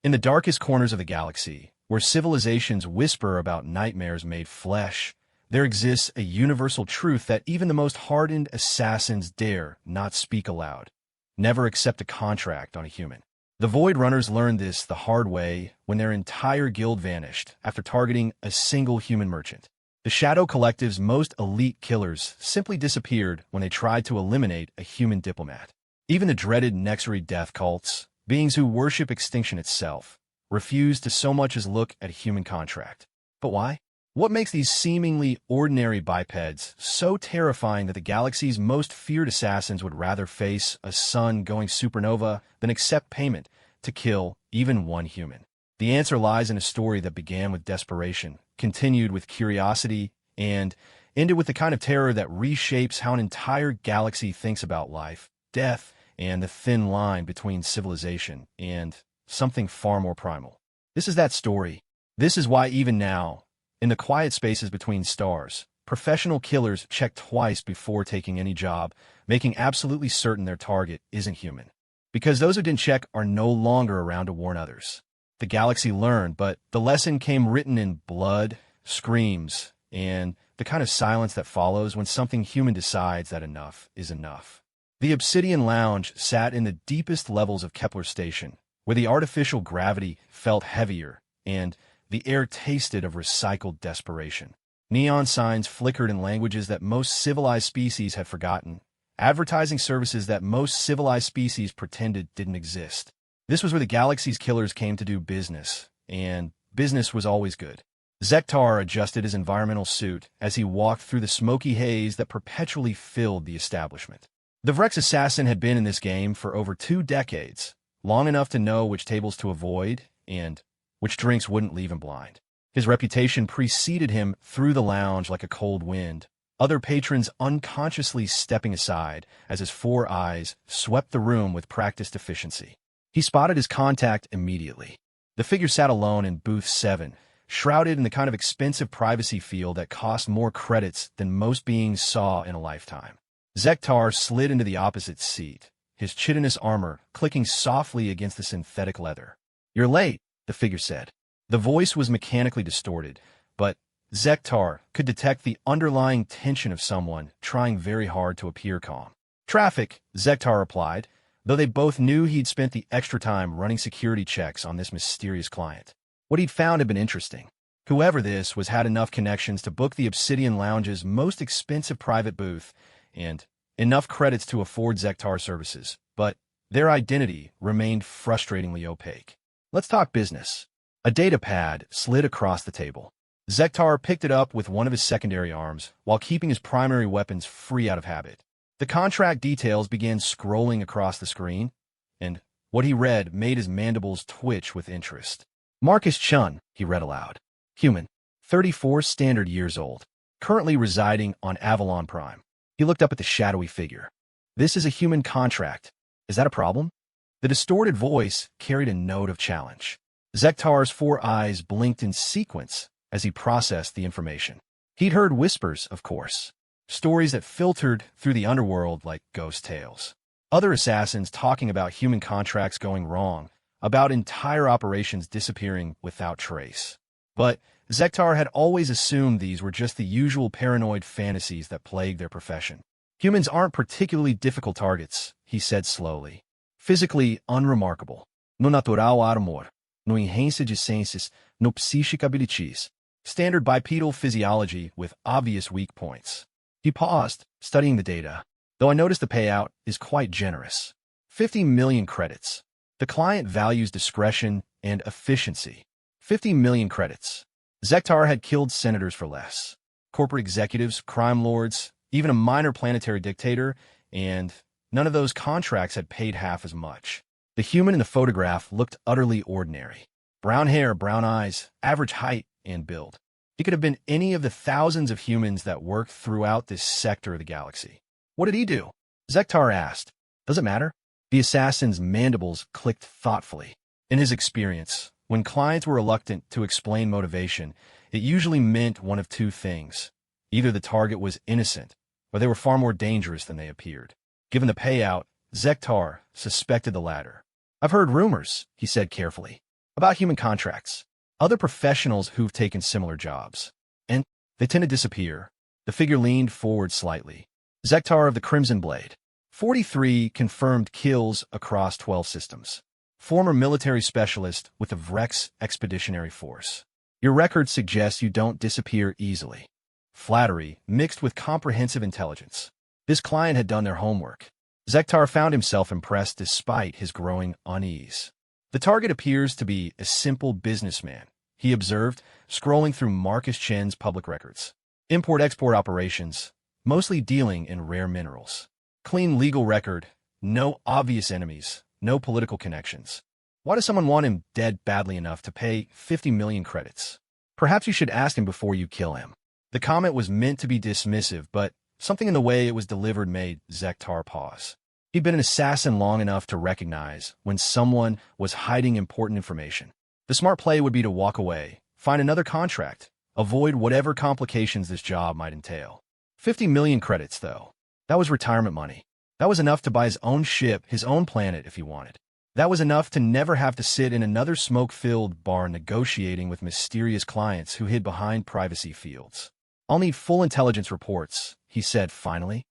In the darkest corners of the galaxy, where civilizations whisper about nightmares made flesh, there exists a universal truth that even the most hardened assassins dare not speak aloud. Never accept a contract on a human. The Void Runners learned this the hard way when their entire guild vanished after targeting a single human merchant. The Shadow Collective's most elite killers simply disappeared when they tried to eliminate a human diplomat. Even the dreaded Nexary death cults, beings who worship extinction itself, refused to so much as look at a human contract. But why? What makes these seemingly ordinary bipeds so terrifying that the galaxy's most feared assassins would rather face a sun going supernova than accept payment to kill even one human? The answer lies in a story that began with desperation, continued with curiosity, and ended with the kind of terror that reshapes how an entire galaxy thinks about life, death, and the thin line between civilization and something far more primal. This is that story. This is why even now, in the quiet spaces between stars, professional killers check twice before taking any job, making absolutely certain their target isn't human. Because those who didn't check are no longer around to warn others. The galaxy learned, but the lesson came written in blood, screams, and the kind of silence that follows when something human decides that enough is enough. The Obsidian Lounge sat in the deepest levels of Kepler Station, where the artificial gravity felt heavier and the air tasted of recycled desperation. Neon signs flickered in languages that most civilized species had forgotten, advertising services that most civilized species pretended didn't exist. This was where the galaxy's killers came to do business, and business was always good. Zektar adjusted his environmental suit as he walked through the smoky haze that perpetually filled the establishment. The Vrex assassin had been in this game for over 2 decades, long enough to know which tables to avoid and which drinks wouldn't leave him blind. His reputation preceded him through the lounge like a cold wind, other patrons unconsciously stepping aside as his 4 eyes swept the room with practiced efficiency. He spotted his contact immediately. The figure sat alone in booth 7, shrouded in the kind of expensive privacy feel that cost more credits than most beings saw in a lifetime. Zektar slid into the opposite seat, his chitinous armor clicking softly against the synthetic leather. "You're late," the figure said. The voice was mechanically distorted, but Zektar could detect the underlying tension of someone trying very hard to appear calm. "Traffic," Zektar replied, though they both knew he'd spent the extra time running security checks on this mysterious client. What he'd found had been interesting. Whoever this was had enough connections to book the Obsidian Lounge's most expensive private booth and enough credits to afford Zektar services, but their identity remained frustratingly opaque. "Let's talk business." A data pad slid across the table. Zektar picked it up with one of his secondary arms, while keeping his primary weapons free out of habit. The contract details began scrolling across the screen, and what he read made his mandibles twitch with interest. "Marcus Chun," he read aloud. "Human, 34 standard years old, currently residing on Avalon Prime." He looked up at the shadowy figure. "This is a human contract. Is that a problem?" The distorted voice carried a note of challenge. Zektar's 4 eyes blinked in sequence as he processed the information. He'd heard whispers, of course, stories that filtered through the underworld like ghost tales. Other assassins talking about human contracts going wrong, about entire operations disappearing without trace. But Zektar had always assumed these were just the usual paranoid fantasies that plague their profession. "Humans aren't particularly difficult targets," he said slowly. "Physically unremarkable. No natural armor. No enhanced senses. No psychic abilities. Standard bipedal physiology with obvious weak points." He paused, studying the data, though I noticed the payout is quite generous. 50 million credits. The client values discretion and efficiency. 50 million credits. Zektar had killed senators for less. Corporate executives, crime lords, even a minor planetary dictator, and none of those contracts had paid half as much. The human in the photograph looked utterly ordinary. Brown hair, brown eyes, average height and build. He could have been any of the thousands of humans that work throughout this sector of the galaxy. "What did he do?" Zektar asked. "Does it matter?" The assassin's mandibles clicked thoughtfully. In his experience, when clients were reluctant to explain motivation, it usually meant one of 2 things. Either the target was innocent, or they were far more dangerous than they appeared. Given the payout, Zektar suspected the latter. "I've heard rumors," he said carefully. About human contracts, other professionals who've taken similar jobs. And they tend to disappear. The figure leaned forward slightly. Zektar of the Crimson Blade. 43 confirmed kills across 12 systems. Former military specialist with the Vrex Expeditionary Force. Your record suggests you don't disappear easily. Flattery mixed with comprehensive intelligence. This client had done their homework. Zektar found himself impressed despite his growing unease. The target appears to be a simple businessman, he observed, scrolling through Marcus Chen's public records. Import-export operations, mostly dealing in rare minerals. Clean legal record, no obvious enemies, no political connections. Why does someone want him dead badly enough to pay 50 million credits? Perhaps you should ask him before you kill him. The comment was meant to be dismissive, but something in the way it was delivered made Zektar pause. He'd been an assassin long enough to recognize when someone was hiding important information. The smart play would be to walk away, find another contract, avoid whatever complications this job might entail. 50 million credits, though. That was retirement money. That was enough to buy his own ship, his own planet if he wanted. That was enough to never have to sit in another smoke-filled bar negotiating with mysterious clients who hid behind privacy fields. I'll need full intelligence reports, he said finally.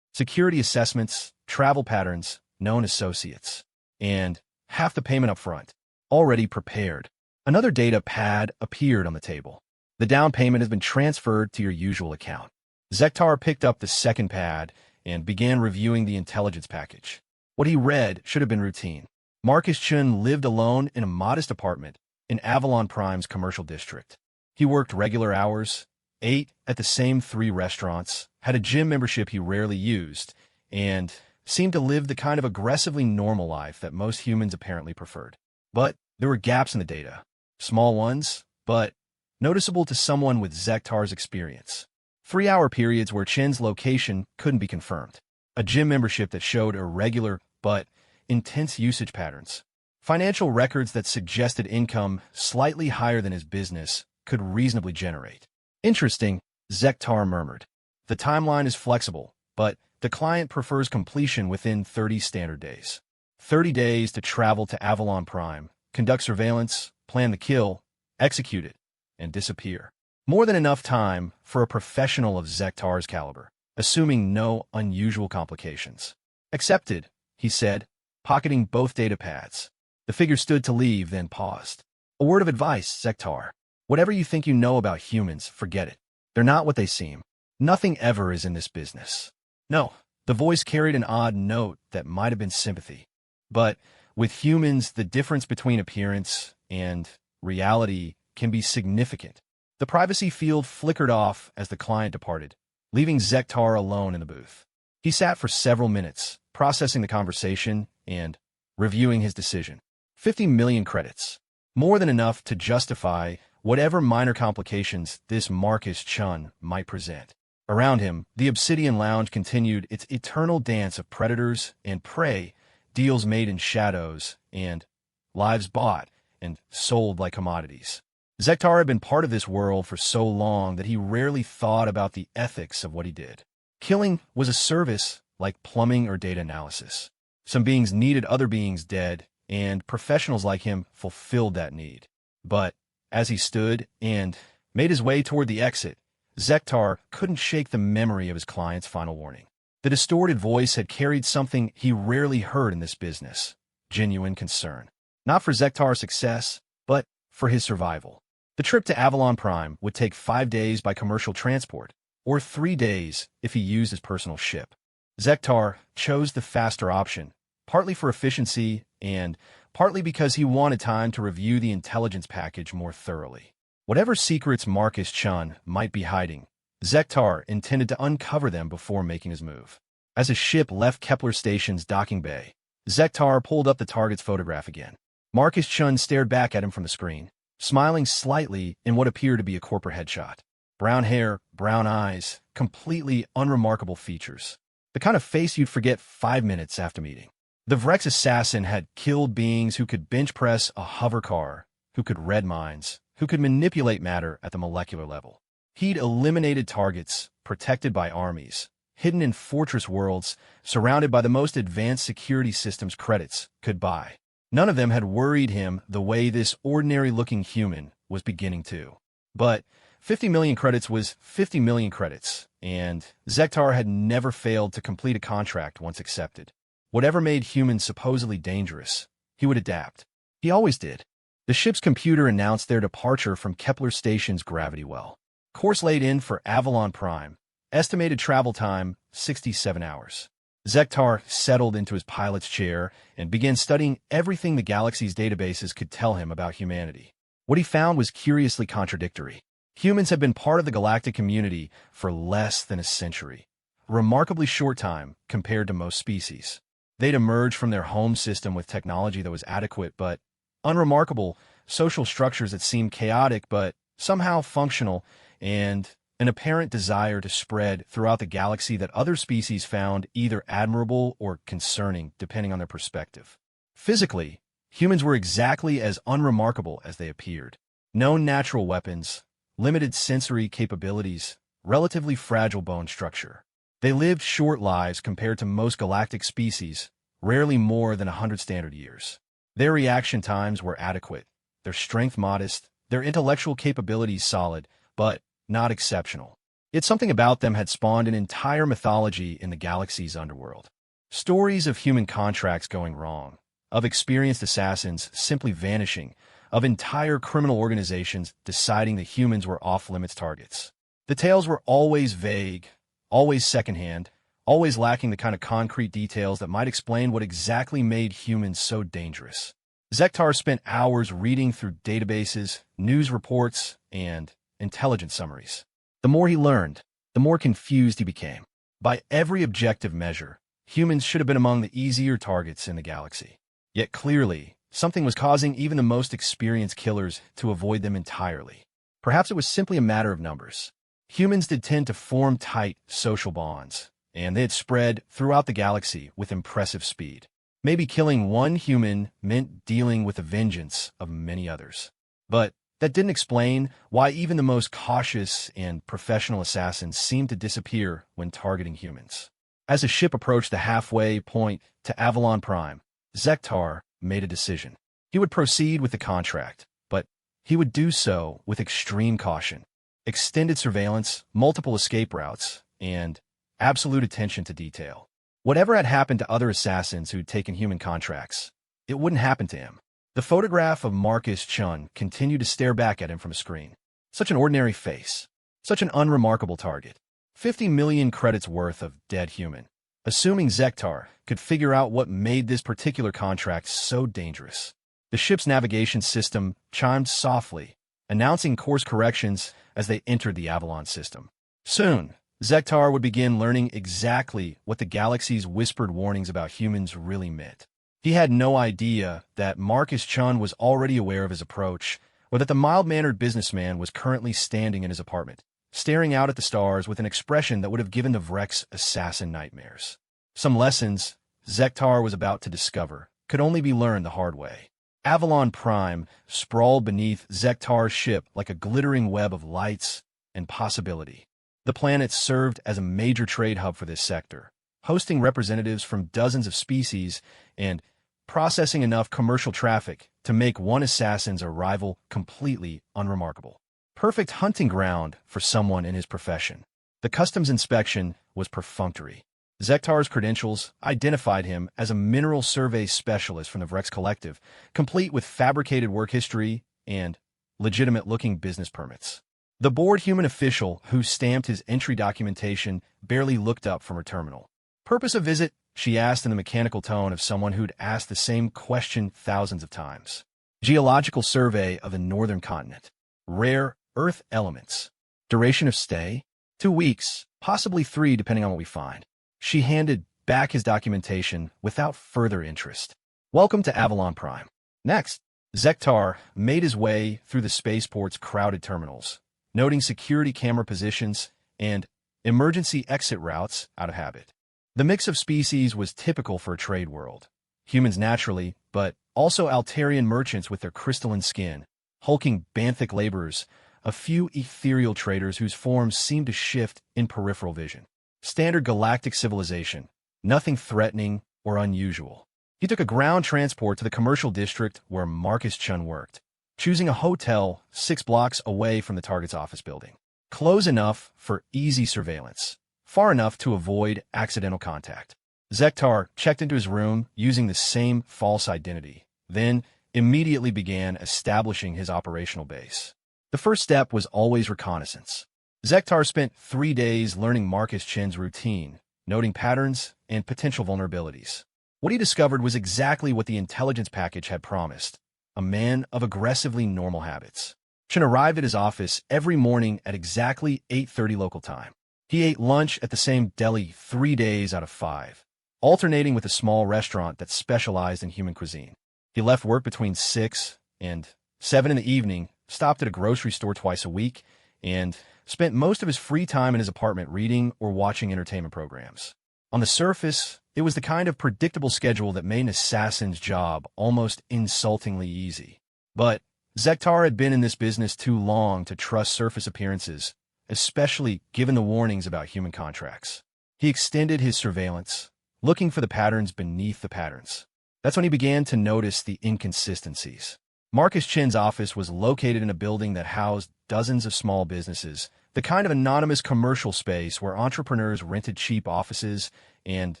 Security assessments, travel patterns, known associates. And half the payment up front. Already prepared. Another data pad appeared on the table. The down payment has been transferred to your usual account. Zektar picked up the second pad and began reviewing the intelligence package. What he read should have been routine. Marcus Chun lived alone in a modest apartment in Avalon Prime's commercial district. He worked regular hours, ate at the same 3 restaurants, had a gym membership he rarely used, and seemed to live the kind of aggressively normal life that most humans apparently preferred. But there were gaps in the data. Small ones, but noticeable to someone with Zektar's experience. 3-hour periods where Chen's location couldn't be confirmed. A gym membership that showed irregular but intense usage patterns. Financial records that suggested income slightly higher than his business could reasonably generate. Interesting, Zektar murmured. The timeline is flexible, but the client prefers completion within 30 standard days. 30 days to travel to Avalon Prime, conduct surveillance, plan the kill, execute it, and disappear. More than enough time for a professional of Zektar's caliber, assuming no unusual complications. Accepted, he said, pocketing both data pads. The figure stood to leave, then paused. A word of advice, Zektar. Whatever you think you know about humans, forget it. They're not what they seem. Nothing ever is in this business. No, the voice carried an odd note that might have been sympathy. But with humans, the difference between appearance and reality can be significant. The privacy field flickered off as the client departed, leaving Zektar alone in the booth. He sat for several minutes, processing the conversation and reviewing his decision. 50 million credits. More than enough to justify whatever minor complications this Marcus Chun might present. Around him, the Obsidian Lounge continued its eternal dance of predators and prey, deals made in shadows, and lives bought and sold like commodities. Zektar had been part of this world for so long that he rarely thought about the ethics of what he did. Killing was a service like plumbing or data analysis. Some beings needed other beings dead, and professionals like him fulfilled that need. But as he stood and made his way toward the exit, Zektar couldn't shake the memory of his client's final warning. The distorted voice had carried something he rarely heard in this business: genuine concern. Not for Zektar's success, but for his survival. The trip to Avalon Prime would take 5 days by commercial transport, or 3 days if he used his personal ship. Zektar chose the faster option, partly for efficiency and partly because he wanted time to review the intelligence package more thoroughly. Whatever secrets Marcus Chun might be hiding, Zektar intended to uncover them before making his move. As his ship left Kepler Station's docking bay, Zektar pulled up the target's photograph again. Marcus Chun stared back at him from the screen, smiling slightly in what appeared to be a corporate headshot. Brown hair, brown eyes, completely unremarkable features. The kind of face you'd forget 5 minutes after meeting. The Vrex assassin had killed beings who could bench press a hover car, who could read minds, who could manipulate matter at the molecular level. He'd eliminated targets, protected by armies, hidden in fortress worlds, surrounded by the most advanced security systems credits could buy. None of them had worried him the way this ordinary-looking human was beginning to. But 50 million credits was 50 million credits, and Zektar had never failed to complete a contract once accepted. Whatever made humans supposedly dangerous, he would adapt. He always did. The ship's computer announced their departure from Kepler Station's gravity well. Course laid in for Avalon Prime. Estimated travel time, 67 hours. Zektar settled into his pilot's chair and began studying everything the galaxy's databases could tell him about humanity. What he found was curiously contradictory. Humans have been part of the galactic community for less than a century. A remarkably short time compared to most species. They'd emerged from their home system with technology that was adequate but unremarkable, social structures that seemed chaotic but somehow functional, and an apparent desire to spread throughout the galaxy that other species found either admirable or concerning, depending on their perspective. Physically, humans were exactly as unremarkable as they appeared. Known natural weapons, limited sensory capabilities, relatively fragile bone structure. They lived short lives compared to most galactic species, rarely more than 100 standard years. Their reaction times were adequate, their strength modest, their intellectual capabilities solid, but not exceptional. Yet something about them had spawned an entire mythology in the galaxy's underworld. Stories of human contracts going wrong, of experienced assassins simply vanishing, of entire criminal organizations deciding that humans were off-limits targets. The tales were always vague, always secondhand, always lacking the kind of concrete details that might explain what exactly made humans so dangerous. Zektar spent hours reading through databases, news reports, and intelligence summaries. The more he learned, the more confused he became. By every objective measure, humans should have been among the easier targets in the galaxy. Yet clearly, something was causing even the most experienced killers to avoid them entirely. Perhaps it was simply a matter of numbers. Humans did tend to form tight social bonds, and they had spread throughout the galaxy with impressive speed. Maybe killing one human meant dealing with the vengeance of many others. But that didn't explain why even the most cautious and professional assassins seemed to disappear when targeting humans. As the ship approached the halfway point to Avalon Prime, Zektar made a decision. He would proceed with the contract, but he would do so with extreme caution. Extended surveillance, multiple escape routes, and absolute attention to detail. Whatever had happened to other assassins who'd taken human contracts, it wouldn't happen to him. The photograph of Marcus Chun continued to stare back at him from a screen. Such an ordinary face. Such an unremarkable target. 50 million credits worth of dead human. Assuming Zektar could figure out what made this particular contract so dangerous. The ship's navigation system chimed softly, announcing course corrections as they entered the Avalon system. Soon, Zektar would begin learning exactly what the galaxy's whispered warnings about humans really meant. He had no idea that Marcus Chun was already aware of his approach, or that the mild-mannered businessman was currently standing in his apartment, staring out at the stars with an expression that would have given the Vrek's assassin nightmares. Some lessons Zektar was about to discover could only be learned the hard way. Avalon Prime sprawled beneath Zektar's ship like a glittering web of lights and possibility. The planet served as a major trade hub for this sector, hosting representatives from dozens of species and processing enough commercial traffic to make one assassin's arrival completely unremarkable. Perfect hunting ground for someone in his profession. The customs inspection was perfunctory. Zektar's credentials identified him as a mineral survey specialist from the Vrek's Collective, complete with fabricated work history and legitimate-looking business permits. The bored human official who stamped his entry documentation barely looked up from her terminal. "Purpose of visit?" she asked in the mechanical tone of someone who'd asked the same question thousands of times. "Geological survey of the northern continent. Rare earth elements. Duration of stay? 2 weeks, possibly 3 depending on what we find." She handed back his documentation without further interest. "Welcome to Avalon Prime." Next, Zektar made his way through the spaceport's crowded terminals, noting security camera positions and emergency exit routes out of habit. The mix of species was typical for a trade world. Humans naturally, but also Altarian merchants with their crystalline skin, hulking banthic laborers, a few ethereal traders whose forms seemed to shift in peripheral vision. Standard galactic civilization, nothing threatening or unusual. He took a ground transport to the commercial district where Marcus Chun worked, choosing a hotel 6 blocks away from the target's office building. Close enough for easy surveillance, far enough to avoid accidental contact. Zektar checked into his room using the same false identity, then immediately began establishing his operational base. The first step was always reconnaissance. Zektar spent 3 days learning Marcus Chin's routine, noting patterns and potential vulnerabilities. What he discovered was exactly what the intelligence package had promised: a man of aggressively normal habits. Chin arrived at his office every morning at exactly 8:30 local time. He ate lunch at the same deli 3 days out of 5, alternating with a small restaurant that specialized in human cuisine. He left work between 6 and 7 in the evening, stopped at a grocery store twice a week, and spent most of his free time in his apartment reading or watching entertainment programs. On the surface, it was the kind of predictable schedule that made an assassin's job almost insultingly easy. But Zektar had been in this business too long to trust surface appearances, especially given the warnings about human contracts. He extended his surveillance, looking for the patterns beneath the patterns. That's when he began to notice the inconsistencies. Marcus Chin's office was located in a building that housed dozens of small businesses, the kind of anonymous commercial space where entrepreneurs rented cheap offices and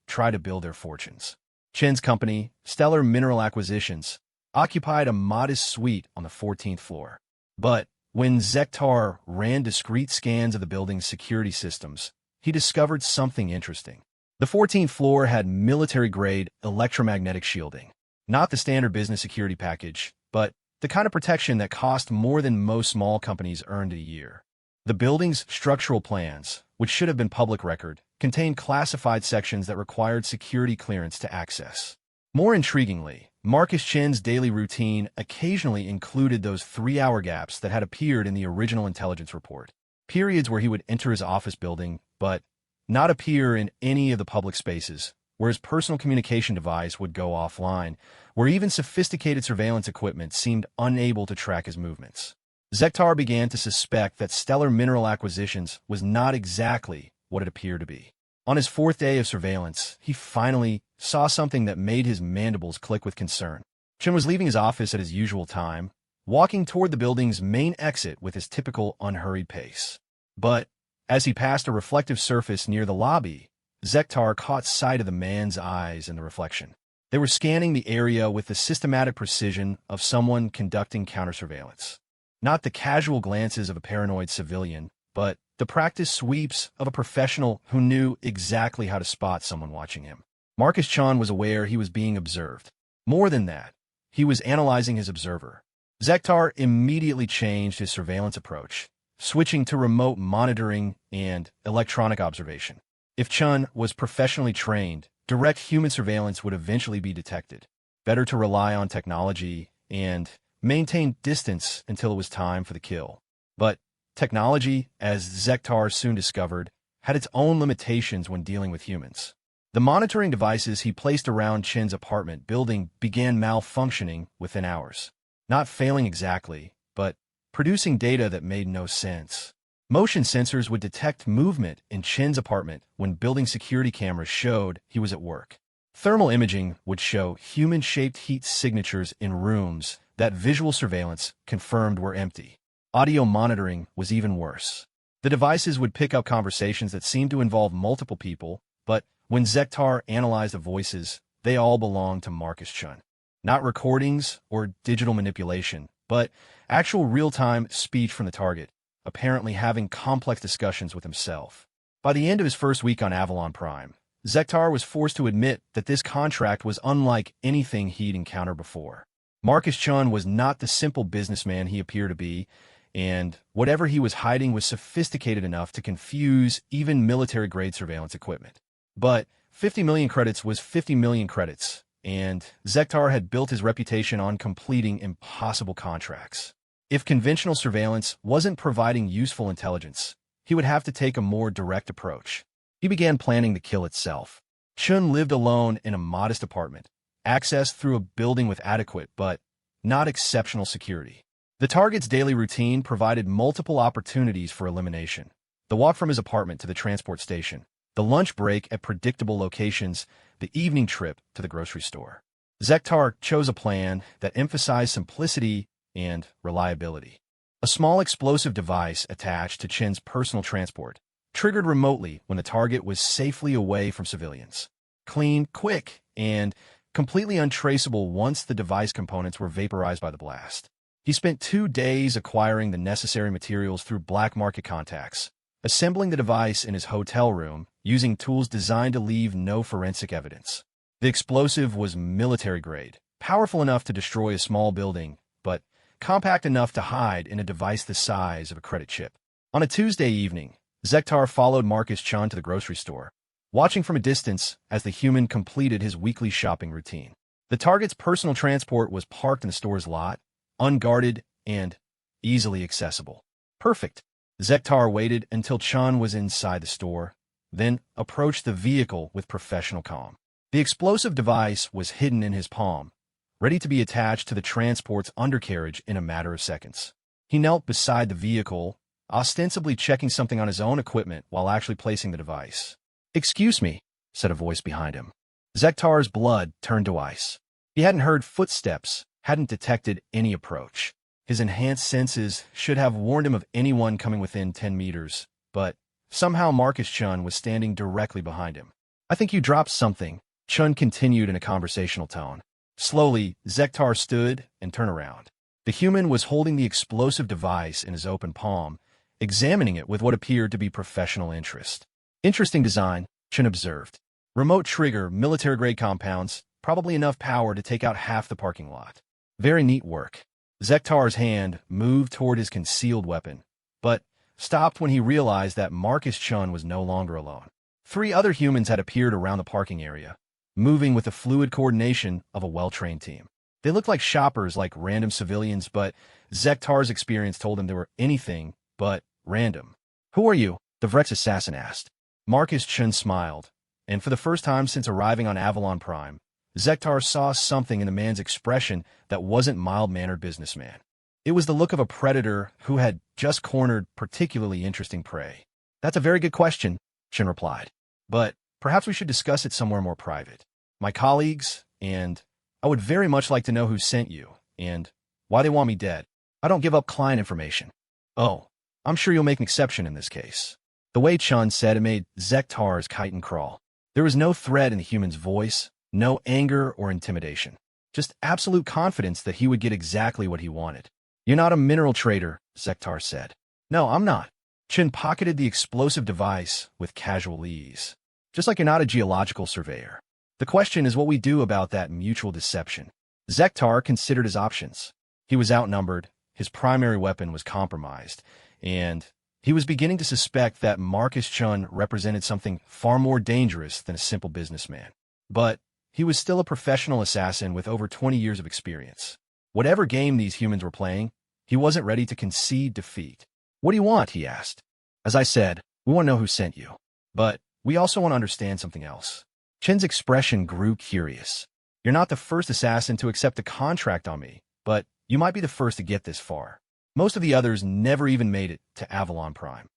tried to build their fortunes. Chin's company, Stellar Mineral Acquisitions, occupied a modest suite on the 14th floor. But when Zektar ran discrete scans of the building's security systems, he discovered something interesting. The 14th floor had military-grade electromagnetic shielding. Not the standard business security package, but the kind of protection that cost more than most small companies earned a year. The building's structural plans, which should have been public record, contained classified sections that required security clearance to access. More intriguingly, Marcus Chin's daily routine occasionally included those 3-hour gaps that had appeared in the original intelligence report. Periods where he would enter his office building, but not appear in any of the public spaces, where his personal communication device would go offline, where even sophisticated surveillance equipment seemed unable to track his movements. Zektar began to suspect that Stellar Mineral Acquisitions was not exactly what it appeared to be. On his 4th day of surveillance, he finally saw something that made his mandibles click with concern. Chin was leaving his office at his usual time, walking toward the building's main exit with his typical unhurried pace. But as he passed a reflective surface near the lobby, Zektar caught sight of the man's eyes in the reflection. They were scanning the area with the systematic precision of someone conducting counter-surveillance. Not the casual glances of a paranoid civilian, but the practiced sweeps of a professional who knew exactly how to spot someone watching him. Marcus Chan was aware he was being observed. More than that, he was analyzing his observer. Zektar immediately changed his surveillance approach, switching to remote monitoring and electronic observation. If Chun was professionally trained, direct human surveillance would eventually be detected. Better to rely on technology and maintain distance until it was time for the kill. But technology, as Zektar soon discovered, had its own limitations when dealing with humans. The monitoring devices he placed around Chin's apartment building began malfunctioning within hours. Not failing exactly, but producing data that made no sense. Motion sensors would detect movement in Chin's apartment when building security cameras showed he was at work. Thermal imaging would show human-shaped heat signatures in rooms that visual surveillance confirmed were empty. Audio monitoring was even worse. The devices would pick up conversations that seemed to involve multiple people, but when Zektar analyzed the voices, they all belonged to Marcus Chun. Not recordings or digital manipulation, but actual real-time speech from the target, apparently having complex discussions with himself. By the end of his first week on Avalon Prime, Zektar was forced to admit that this contract was unlike anything he'd encountered before. Marcus Chun was not the simple businessman he appeared to be, and whatever he was hiding was sophisticated enough to confuse even military-grade surveillance equipment. But 50 million credits was 50 million credits, and Zektar had built his reputation on completing impossible contracts. If conventional surveillance wasn't providing useful intelligence, he would have to take a more direct approach. He began planning the kill itself. Chun lived alone in a modest apartment, accessed through a building with adequate but not exceptional security. The target's daily routine provided multiple opportunities for elimination. The walk from his apartment to the transport station, the lunch break at predictable locations, the evening trip to the grocery store. Zektar chose a plan that emphasized simplicity and reliability. A small explosive device attached to Chen's personal transport, triggered remotely when the target was safely away from civilians. Clean, quick, and completely untraceable once the device components were vaporized by the blast. He spent 2 days acquiring the necessary materials through black market contacts, assembling the device in his hotel room using tools designed to leave no forensic evidence. The explosive was military-grade, powerful enough to destroy a small building, but compact enough to hide in a device the size of a credit chip. On a Tuesday evening, Zektar followed Marcus Chun to the grocery store, watching from a distance as the human completed his weekly shopping routine. The target's personal transport was parked in the store's lot, unguarded and easily accessible. Perfect. Zektar waited until Chun was inside the store, then approached the vehicle with professional calm. The explosive device was hidden in his palm, ready to be attached to the transport's undercarriage in a matter of seconds. He knelt beside the vehicle, ostensibly checking something on his own equipment while actually placing the device. "Excuse me," said a voice behind him. Zektar's blood turned to ice. He hadn't heard footsteps, hadn't detected any approach. His enhanced senses should have warned him of anyone coming within 10 meters, but somehow Marcus Chun was standing directly behind him. "I think you dropped something," Chun continued in a conversational tone. Slowly, Zektar stood and turned around. The human was holding the explosive device in his open palm, examining it with what appeared to be professional interest. "Interesting design," Chun observed. "Remote trigger, military-grade compounds, probably enough power to take out half the parking lot. Very neat work." Zektar's hand moved toward his concealed weapon, but stopped when he realized that Marcus Chun was no longer alone. 3 other humans had appeared around the parking area, moving with the fluid coordination of a well-trained team. They looked like shoppers, like random civilians, but Zektar's experience told him they were anything but random. "Who are you?" the Vrex assassin asked. Marcus Chun smiled, and for the first time since arriving on Avalon Prime, Zektar saw something in the man's expression that wasn't mild-mannered businessman. It was the look of a predator who had just cornered particularly interesting prey. "That's a very good question," Chun replied. "But perhaps we should discuss it somewhere more private. My colleagues, and I would very much like to know who sent you, and why they want me dead. I don't give up client information." "Oh, I'm sure you'll make an exception in this case." The way Chun said it made Zektar's chitin crawl. There was no threat in the human's voice, no anger or intimidation. Just absolute confidence that he would get exactly what he wanted. "You're not a mineral trader," Zektar said. "No, I'm not." Chun pocketed the explosive device with casual ease. "Just like you're not a geological surveyor. The question is what we do about that mutual deception." Zektar considered his options. He was outnumbered, his primary weapon was compromised, and he was beginning to suspect that Marcus Chun represented something far more dangerous than a simple businessman. But he was still a professional assassin with over 20 years of experience. Whatever game these humans were playing, he wasn't ready to concede defeat. "What do you want?" he asked. "As I said, we want to know who sent you. But we also want to understand something else." Chen's expression grew curious. "You're not the first assassin to accept a contract on me, but you might be the first to get this far. Most of the others never even made it to Avalon Prime."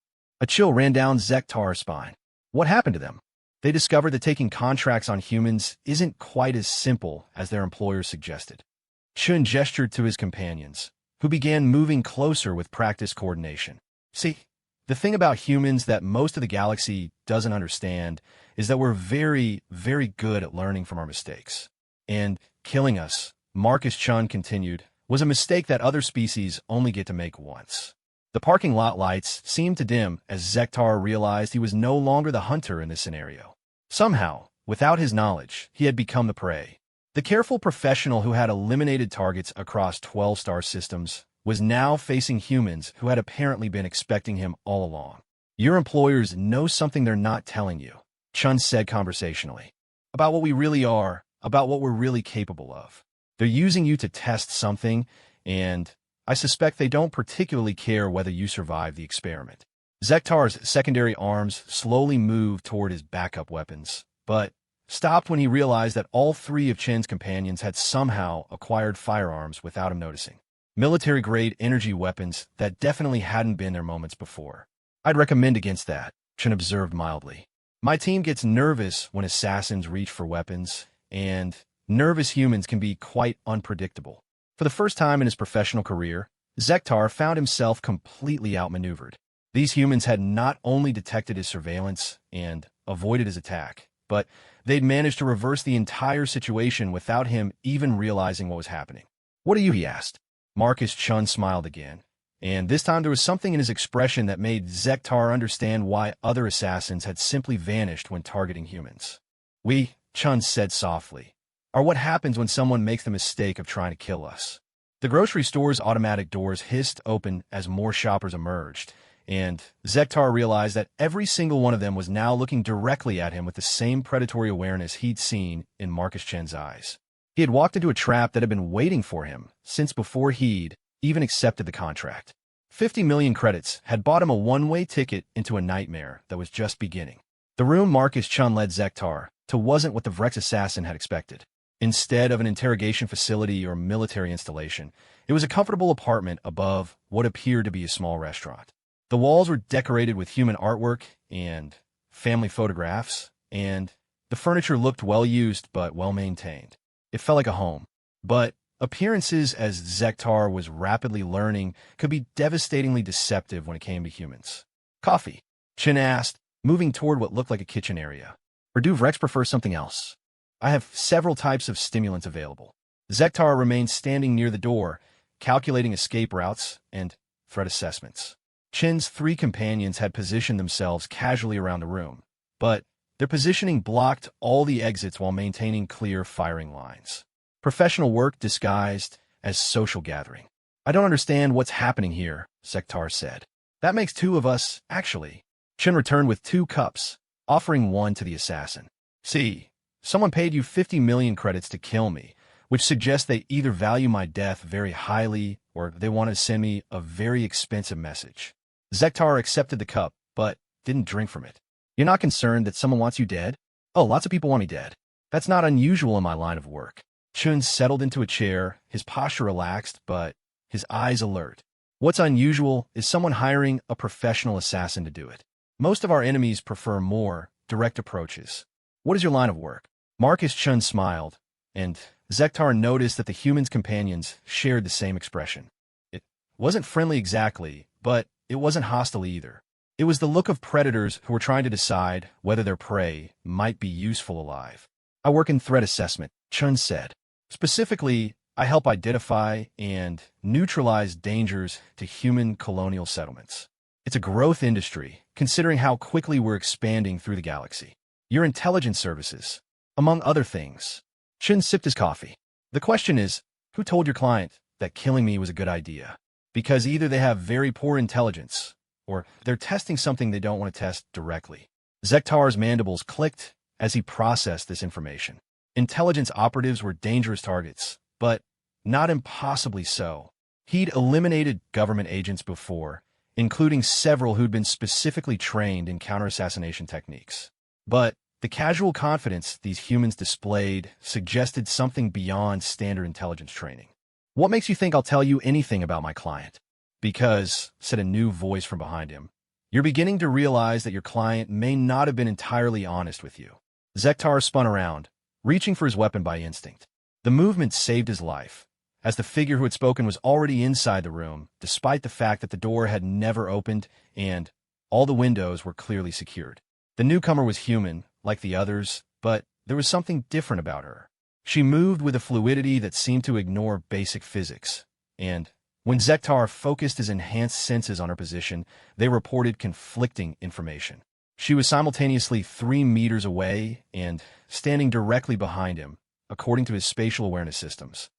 A chill ran down Zektar's spine. What happened to them? They discovered that taking contracts on humans isn't quite as simple as their employers suggested. Chun gestured to his companions, who began moving closer with practiced coordination. "See, the thing about humans that most of the galaxy doesn't understand is that we're very, very good at learning from our mistakes. And killing us," Marcus Chun continued, "was a mistake that other species only get to make once." The parking lot lights seemed to dim as Zektar realized he was no longer the hunter in this scenario. Somehow, without his knowledge, he had become the prey. The careful professional who had eliminated targets across 12 star systems was now facing humans who had apparently been expecting him all along. "Your employers know something they're not telling you," Chun said conversationally. "About what we really are, about what we're really capable of. They're using you to test something, and I suspect they don't particularly care whether you survive the experiment." Zektar's secondary arms slowly moved toward his backup weapons, but stopped when he realized that all 3 of Chen's companions had somehow acquired firearms without him noticing. Military-grade energy weapons that definitely hadn't been their moments before. "I'd recommend against that," Chen observed mildly. "My team gets nervous when assassins reach for weapons, and Nervous humans can be quite unpredictable. For the first time in his professional career, Zektar found himself completely outmaneuvered. These humans had not only detected his surveillance and avoided his attack, but they'd managed to reverse the entire situation without him even realizing what was happening. "What are you?" he asked. Marcus Chun smiled again, and this time there was something in his expression that made Zektar understand why other assassins had simply vanished when targeting humans. "We," Chun said softly, "are what happens when someone makes the mistake of trying to kill us." The grocery store's automatic doors hissed open as more shoppers emerged, and Zektar realized that every single one of them was now looking directly at him with the same predatory awareness he'd seen in Marcus Chen's eyes. He had walked into a trap that had been waiting for him since before he'd even accepted the contract. 50 million credits had bought him a one-way ticket into a nightmare that was just beginning. The room Marcus Chun led Zektar to wasn't what the Vrex assassin had expected. Instead of an interrogation facility or military installation, it was a comfortable apartment above what appeared to be a small restaurant. The walls were decorated with human artwork and family photographs, and the furniture looked well-used but well-maintained. It felt like a home. But appearances, as Zektar was rapidly learning, could be devastatingly deceptive when it came to humans. "Coffee?" Chin asked, moving toward what looked like a kitchen area. "Or do Vrex prefer something else? I have several types of stimulants available." Zektar remained standing near the door, calculating escape routes and threat assessments. Chin's three companions had positioned themselves casually around the room, but their positioning blocked all the exits while maintaining clear firing lines. Professional work disguised as social gathering. "I don't understand what's happening here," Zektar said. "That makes two of us, actually." Chin returned with 2 cups, offering one to the assassin. "See, someone paid you 50 million credits to kill me, which suggests they either value my death very highly or they want to send me a very expensive message." Zektar accepted the cup, but didn't drink from it. "You're not concerned that someone wants you dead?" "Oh, lots of people want me dead. That's not unusual in my line of work." Chun settled into a chair, his posture relaxed, but his eyes alert. "What's unusual is someone hiring a professional assassin to do it. Most of our enemies prefer more direct approaches." "What is your line of work?" Marcus Chun smiled, and Zektar noticed that the human's companions shared the same expression. It wasn't friendly exactly, but it wasn't hostile either. It was the look of predators who were trying to decide whether their prey might be useful alive. "I work in threat assessment," Chun said. "Specifically, I help identify and neutralize dangers to human colonial settlements. It's a growth industry, considering how quickly we're expanding through the galaxy. Your intelligence services, among other things." Chun sipped his coffee. "The question is, who told your client that killing me was a good idea? Because either they have very poor intelligence, or they're testing something they don't want to test directly." Zektar's mandibles clicked as he processed this information. Intelligence operatives were dangerous targets, but not impossibly so. He'd eliminated government agents before, including several who'd been specifically trained in counter-assassination techniques. But the casual confidence these humans displayed suggested something beyond standard intelligence training. "What makes you think I'll tell you anything about my client?" "Because," said a new voice from behind him, "you're beginning to realize that your client may not have been entirely honest with you." Zektar spun around, reaching for his weapon by instinct. The movement saved his life, as the figure who had spoken was already inside the room, despite the fact that the door had never opened and all the windows were clearly secured. The newcomer was human, like the others, but there was something different about her. She moved with a fluidity that seemed to ignore basic physics, and when Zektar focused his enhanced senses on her position, they reported conflicting information. She was simultaneously 3 meters away and standing directly behind him, according to his spatial awareness systems.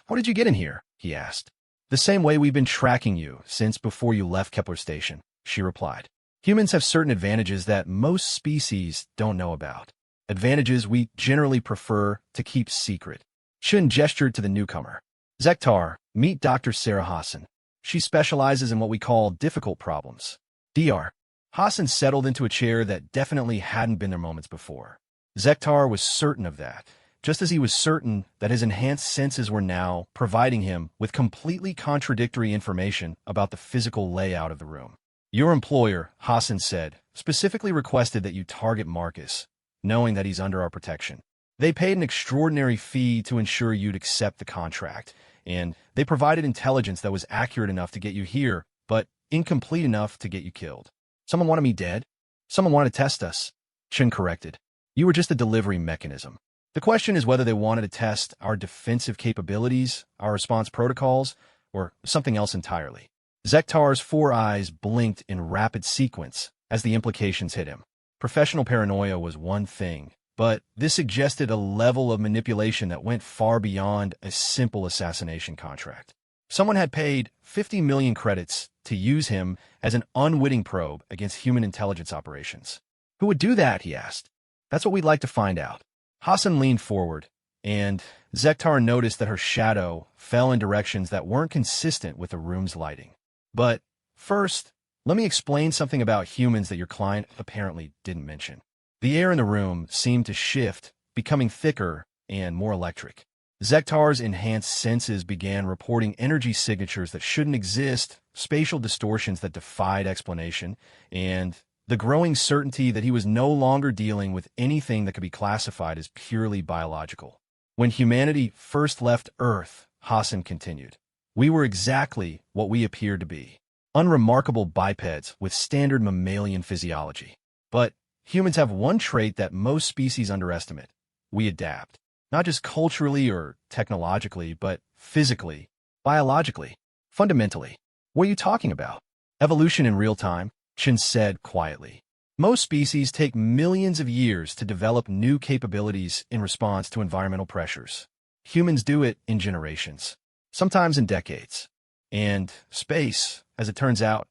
"How did you get in here?" he asked. "The same way we've been tracking you since before you left Kepler Station," she replied. "Humans have certain advantages that most species don't know about. Advantages we generally prefer to keep secret." Chun gestured to the newcomer. "Zektar, meet Dr. Sarah Hassan. She specializes in what we call difficult problems." Dr. Hassan settled into a chair that definitely hadn't been there moments before. Zektar was certain of that, just as he was certain that his enhanced senses were now providing him with completely contradictory information about the physical layout of the room. "Your employer," Hassan said, "specifically requested that you target Marcus, knowing that he's under our protection. They paid an extraordinary fee to ensure you'd accept the contract, and they provided intelligence that was accurate enough to get you here, but incomplete enough to get you killed. Someone wanted me dead? Someone wanted to test us. Chen corrected. You were just a delivery mechanism. The question is whether they wanted to test our defensive capabilities, our response protocols, or something else entirely. Zektar's 4 eyes blinked in rapid sequence as the implications hit him. Professional paranoia was one thing, but this suggested a level of manipulation that went far beyond a simple assassination contract. Someone had paid 50 million credits to use him as an unwitting probe against human intelligence operations. Who would do that, he asked. That's what we'd like to find out. Hassan leaned forward, and Zektar noticed that her shadow fell in directions that weren't consistent with the room's lighting. But first, let me explain something about humans that your client apparently didn't mention. The air in the room seemed to shift, becoming thicker and more electric. Zektar's enhanced senses began reporting energy signatures that shouldn't exist, spatial distortions that defied explanation, and the growing certainty that he was no longer dealing with anything that could be classified as purely biological. When humanity first left Earth, Hassan continued, we were exactly what we appeared to be. Unremarkable bipeds with standard mammalian physiology. But humans have one trait that most species underestimate. We adapt. Not just culturally or technologically, but physically, biologically, fundamentally. What are you talking about? Evolution in real time, Chen said quietly. Most species take millions of years to develop new capabilities in response to environmental pressures. Humans do it in generations, sometimes in decades. And space, as it turns out,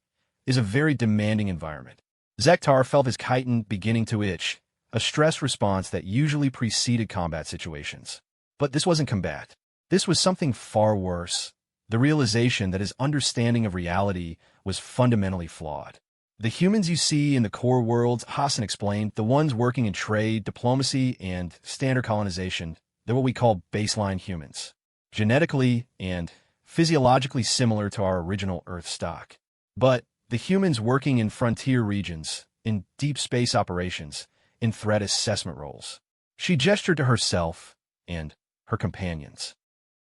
is a very demanding environment. Zektar felt his chitin beginning to itch, a stress response that usually preceded combat situations. But this wasn't combat. This was something far worse, the realization that his understanding of reality was fundamentally flawed. The humans you see in the core worlds, Hassan explained, the ones working in trade, diplomacy, and standard colonization, they're what we call baseline humans. Genetically and physiologically similar to our original Earth stock. But the humans working in frontier regions, in deep space operations, in threat assessment roles. She gestured to herself and her companions.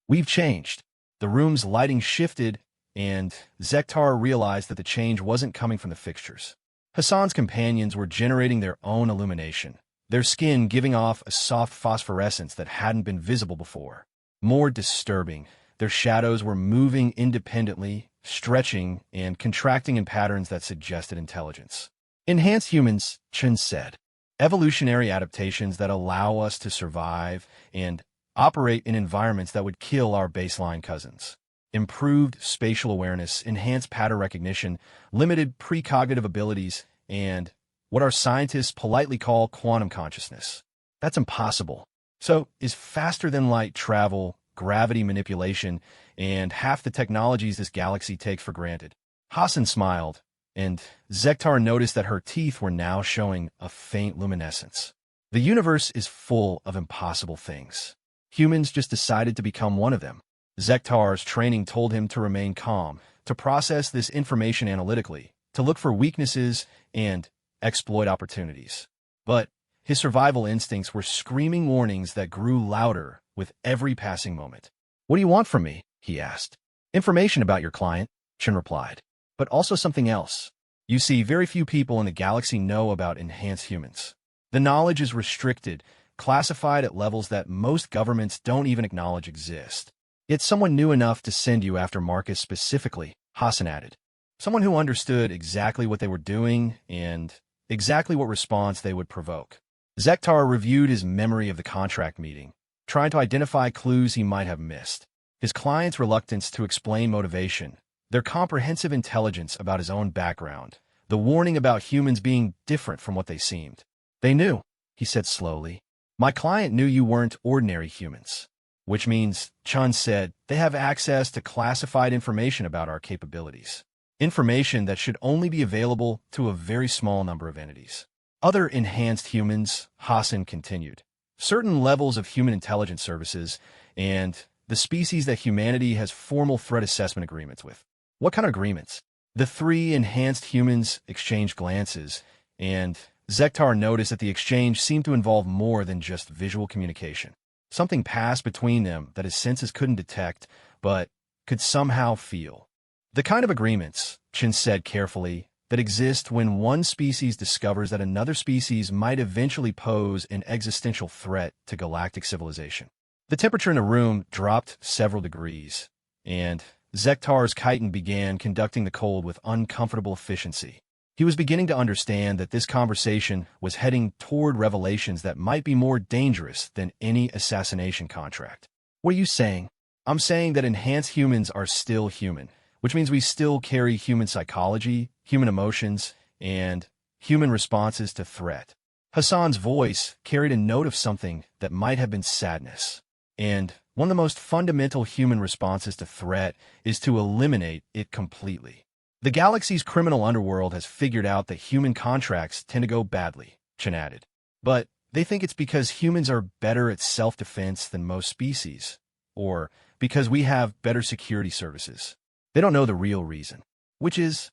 We've changed. The room's lighting shifted, and Zektar realized that the change wasn't coming from the fixtures. Hassan's companions were generating their own illumination, their skin giving off a soft phosphorescence that hadn't been visible before. More disturbing, their shadows were moving independently, stretching and contracting in patterns that suggested intelligence. Enhanced humans, Chen said. Evolutionary adaptations that allow us to survive and operate in environments that would kill our baseline cousins. Improved spatial awareness, enhanced pattern recognition, limited precognitive abilities, and what our scientists politely call quantum consciousness. That's impossible. So, is faster-than-light travel, gravity manipulation, and half the technologies this galaxy takes for granted? Hassan smiled, and Zektar noticed that her teeth were now showing a faint luminescence. The universe is full of impossible things. Humans just decided to become one of them. Zektar's training told him to remain calm, to process this information analytically, to look for weaknesses and exploit opportunities. But his survival instincts were screaming warnings that grew louder with every passing moment. What do you want from me? He asked. Information about your client, Chen replied. But also something else. You see, very few people in the galaxy know about enhanced humans. The knowledge is restricted, classified at levels that most governments don't even acknowledge exist. Yet someone knew enough to send you after Marcus specifically, Hassan added. Someone who understood exactly what they were doing and exactly what response they would provoke. Zektar reviewed his memory of the contract meeting, trying to identify clues he might have missed. His client's reluctance to explain motivation, their comprehensive intelligence about his own background, the warning about humans being different from what they seemed. They knew, he said slowly. My client knew you weren't ordinary humans. Which means, Chan said, they have access to classified information about our capabilities. Information that should only be available to a very small number of entities. Other enhanced humans, Hassan continued. Certain levels of human intelligence services, and the species that humanity has formal threat assessment agreements with. What kind of agreements? The 3 enhanced humans exchanged glances, and Zektar noticed that the exchange seemed to involve more than just visual communication. Something passed between them that his senses couldn't detect, but could somehow feel. The kind of agreements, Chin said carefully, that exist when one species discovers that another species might eventually pose an existential threat to galactic civilization. The temperature in the room dropped several degrees, and Zektar's chitin began conducting the cold with uncomfortable efficiency. He was beginning to understand that this conversation was heading toward revelations that might be more dangerous than any assassination contract. What are you saying? I'm saying that enhanced humans are still human, which means we still carry human psychology, human emotions, and human responses to threat. Hassan's voice carried a note of something that might have been sadness. And one of the most fundamental human responses to threat is to eliminate it completely. The galaxy's criminal underworld has figured out that human contracts tend to go badly, Chen added. But they think it's because humans are better at self-defense than most species, or because we have better security services. They don't know the real reason, which is,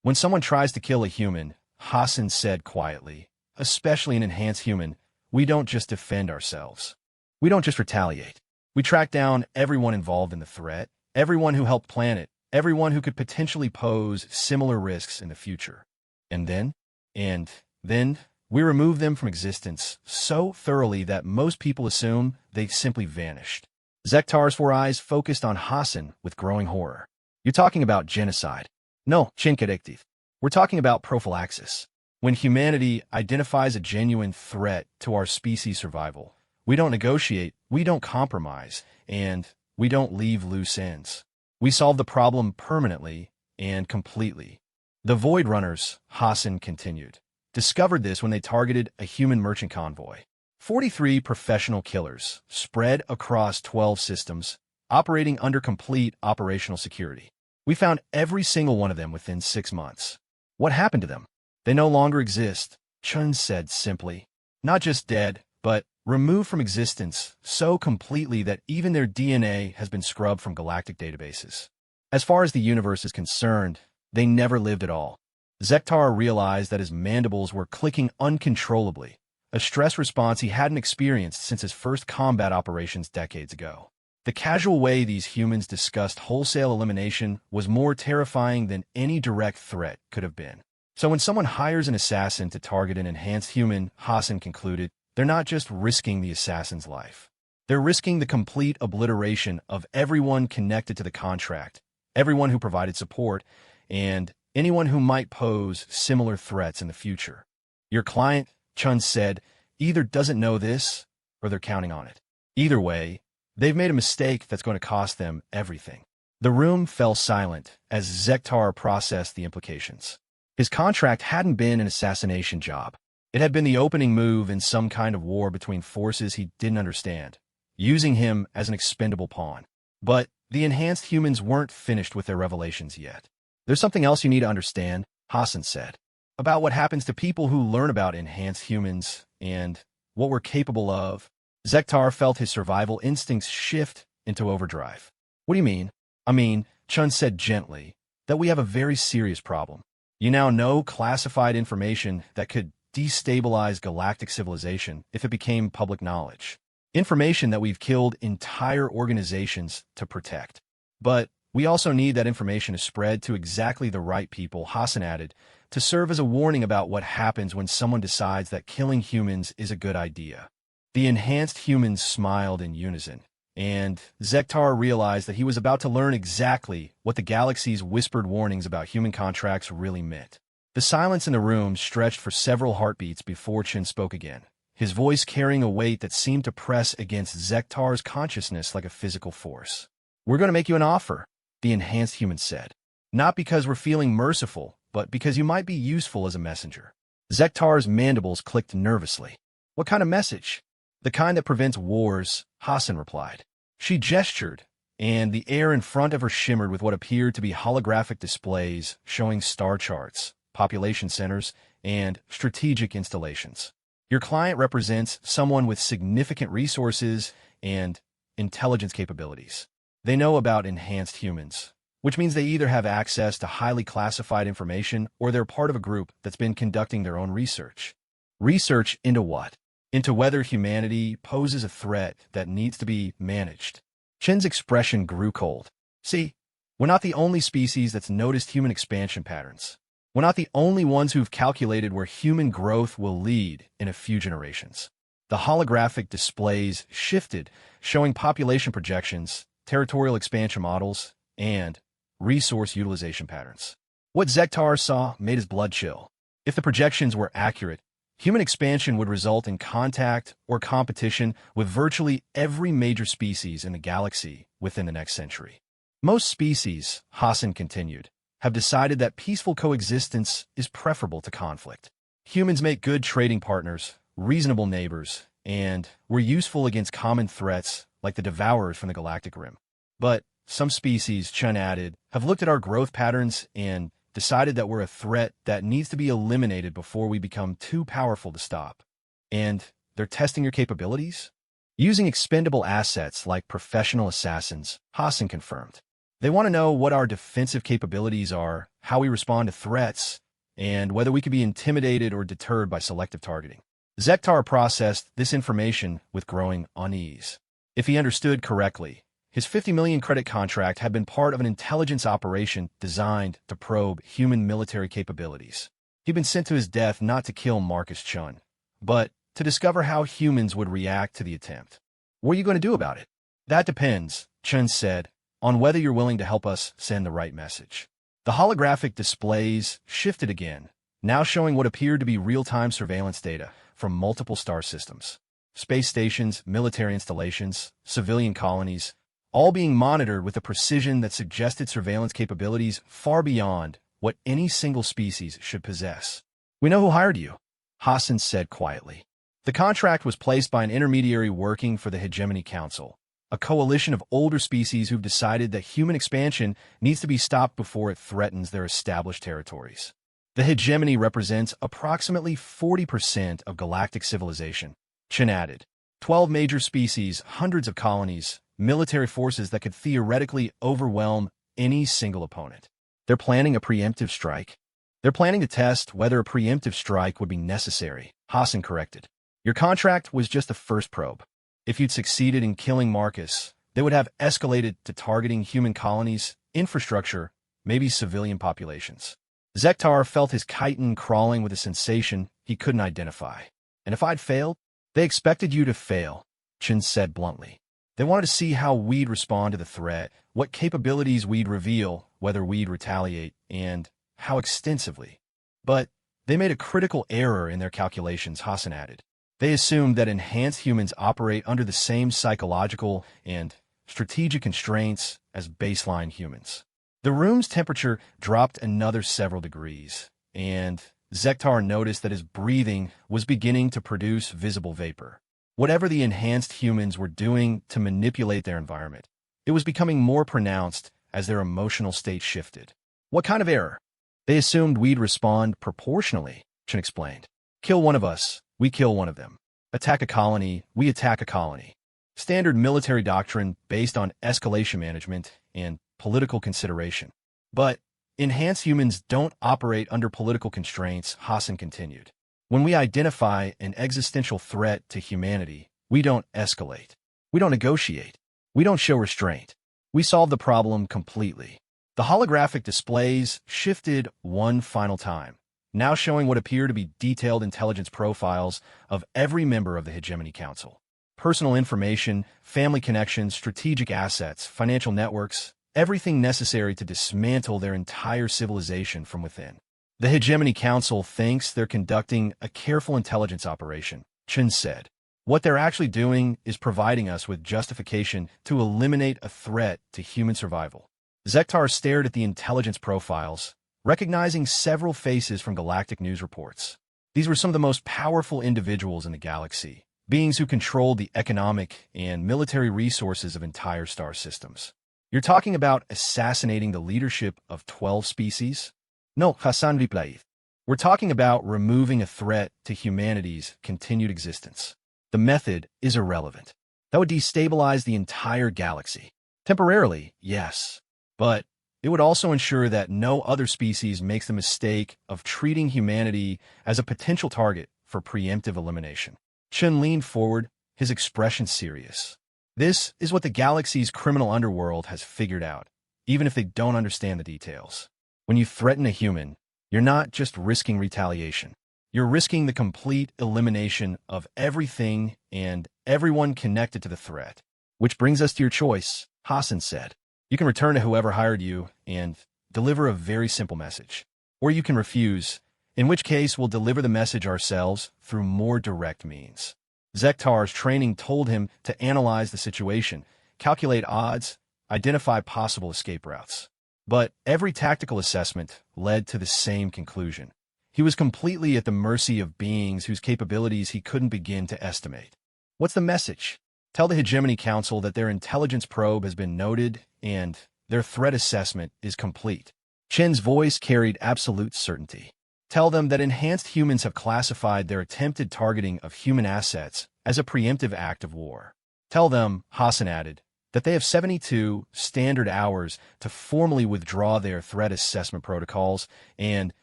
when someone tries to kill a human, Hassan said quietly, especially an enhanced human, we don't just defend ourselves. We don't just retaliate. We track down everyone involved in the threat, everyone who helped plan it, everyone who could potentially pose similar risks in the future. And then, we remove them from existence so thoroughly that most people assume they simply vanished. Zektar's four eyes focused on Hassan with growing horror. You're talking about genocide. No, Chinkarektiv. We're talking about prophylaxis. When humanity identifies a genuine threat to our species' survival, we don't negotiate, we don't compromise, and we don't leave loose ends. We solve the problem permanently and completely. The Void Runners, Hassan continued, discovered this when they targeted a human merchant convoy. 43 professional killers, spread across 12 systems, operating under complete operational security. We found every single one of them within 6 months. What happened to them? They no longer exist, Chun said simply. Not just dead, but removed from existence so completely that even their DNA has been scrubbed from galactic databases. As far as the universe is concerned, they never lived at all. Zektar realized that his mandibles were clicking uncontrollably, a stress response he hadn't experienced since his first combat operations decades ago. The casual way these humans discussed wholesale elimination was more terrifying than any direct threat could have been. So when someone hires an assassin to target an enhanced human, Hassan concluded, they're not just risking the assassin's life. They're risking the complete obliteration of everyone connected to the contract, everyone who provided support, and anyone who might pose similar threats in the future. Your client, Chun said, either doesn't know this, or they're counting on it. Either way, they've made a mistake that's going to cost them everything. The room fell silent as Zektar processed the implications. His contract hadn't been an assassination job. It had been the opening move in some kind of war between forces he didn't understand, using him as an expendable pawn. But the enhanced humans weren't finished with their revelations yet. There's something else you need to understand, Hassan said, about what happens to people who learn about enhanced humans and what we're capable of. Zektar felt his survival instincts shift into overdrive. What do you mean? I mean, Chun said gently, that we have a very serious problem. You now know classified information that could destabilize galactic civilization if it became public knowledge. Information that we've killed entire organizations to protect. But we also need that information to spread to exactly the right people, Hassan added, to serve as a warning about what happens when someone decides that killing humans is a good idea. The enhanced humans smiled in unison, and Zektar realized that he was about to learn exactly what the galaxy's whispered warnings about human contracts really meant. The silence in the room stretched for several heartbeats before Chin spoke again, his voice carrying a weight that seemed to press against Zektar's consciousness like a physical force. We're going to make you an offer, the enhanced human said. Not because we're feeling merciful, but because you might be useful as a messenger. Zektar's mandibles clicked nervously. What kind of message? The kind that prevents wars, Hassan replied. She gestured, and the air in front of her shimmered with what appeared to be holographic displays showing star charts, population centers, and strategic installations. Your client represents someone with significant resources and intelligence capabilities. They know about enhanced humans, which means they either have access to highly classified information or they're part of a group that's been conducting their own research. Research into what? Into whether humanity poses a threat that needs to be managed. Chen's expression grew cold. See, we're not the only species that's noticed human expansion patterns. We're not the only ones who've calculated where human growth will lead in a few generations. The holographic displays shifted, showing population projections, territorial expansion models, and resource utilization patterns. What Zektar saw made his blood chill. If the projections were accurate, human expansion would result in contact or competition with virtually every major species in the galaxy within the next century. Most species, Hassan continued, have decided that peaceful coexistence is preferable to conflict. Humans make good trading partners, reasonable neighbors, and we're useful against common threats like the Devourers from the Galactic Rim. But some species, Chen added, have looked at our growth patterns and decided that we're a threat that needs to be eliminated before we become too powerful to stop. And they're testing your capabilities? Using expendable assets like professional assassins, Hassan confirmed. They want to know what our defensive capabilities are, how we respond to threats, and whether we can be intimidated or deterred by selective targeting. Zektar processed this information with growing unease. If he understood correctly, his 50 million credit contract had been part of an intelligence operation designed to probe human military capabilities. He'd been sent to his death not to kill Marcus Chun, but to discover how humans would react to the attempt. What are you going to do about it? That depends, Chun said, on whether you're willing to help us send the right message. The holographic displays shifted again, now showing what appeared to be real-time surveillance data from multiple star systems. Space stations, military installations, civilian colonies, all being monitored with a precision that suggested surveillance capabilities far beyond what any single species should possess. We know who hired you, Hassan said quietly. The contract was placed by an intermediary working for the Hegemony Council, a coalition of older species who've decided that human expansion needs to be stopped before it threatens their established territories. The hegemony represents approximately 40% of galactic civilization, Chen added. 12 major species, hundreds of colonies, military forces that could theoretically overwhelm any single opponent. They're planning a preemptive strike. They're planning to test whether a preemptive strike would be necessary, Hassan corrected. Your contract was just the first probe. If you'd succeeded in killing Marcus, they would have escalated to targeting human colonies, infrastructure, maybe civilian populations. Zektar felt his chitin crawling with a sensation he couldn't identify. And if I'd failed? They expected you to fail, Chen said bluntly. They wanted to see how we'd respond to the threat, what capabilities we'd reveal, whether we'd retaliate, and how extensively. But they made a critical error in their calculations, Hassan added. They assumed that enhanced humans operate under the same psychological and strategic constraints as baseline humans. The room's temperature dropped another several degrees, and Zektar noticed that his breathing was beginning to produce visible vapor. Whatever the enhanced humans were doing to manipulate their environment, it was becoming more pronounced as their emotional state shifted. What kind of error? They assumed we'd respond proportionally, Chen explained. Kill one of us, we kill one of them. Attack a colony, we attack a colony. Standard military doctrine based on escalation management and political consideration. But enhanced humans don't operate under political constraints, Hassan continued. When we identify an existential threat to humanity, we don't escalate. We don't negotiate. We don't show restraint. We solve the problem completely. The holographic displays shifted one final time, now showing what appear to be detailed intelligence profiles of every member of the Hegemony Council. Personal information, family connections, strategic assets, financial networks, everything necessary to dismantle their entire civilization from within. The Hegemony Council thinks they're conducting a careful intelligence operation, Chen said. What they're actually doing is providing us with justification to eliminate a threat to human survival. Zektar stared at the intelligence profiles, recognizing several faces from galactic news reports. These were some of the most powerful individuals in the galaxy, beings who controlled the economic and military resources of entire star systems. You're talking about assassinating the leadership of 12 species? No, Hassan replied. We're talking about removing a threat to humanity's continued existence. The method is irrelevant. That would destabilize the entire galaxy. Temporarily, yes, but it would also ensure that no other species makes the mistake of treating humanity as a potential target for preemptive elimination. Chen leaned forward, his expression serious. This is what the galaxy's criminal underworld has figured out, even if they don't understand the details. When you threaten a human, you're not just risking retaliation. You're risking the complete elimination of everything and everyone connected to the threat. Which brings us to your choice, Hassan said. You can return to whoever hired you and deliver a very simple message. Or you can refuse, in which case we'll deliver the message ourselves through more direct means. Zektar's training told him to analyze the situation, calculate odds, identify possible escape routes. But every tactical assessment led to the same conclusion. He was completely at the mercy of beings whose capabilities he couldn't begin to estimate. What's the message? Tell the Hegemony Council that their intelligence probe has been noted and their threat assessment is complete. Chen's voice carried absolute certainty. Tell them that enhanced humans have classified their attempted targeting of human assets as a preemptive act of war. Tell them, Hassan added, that they have 72 standard hours to formally withdraw their threat assessment protocols and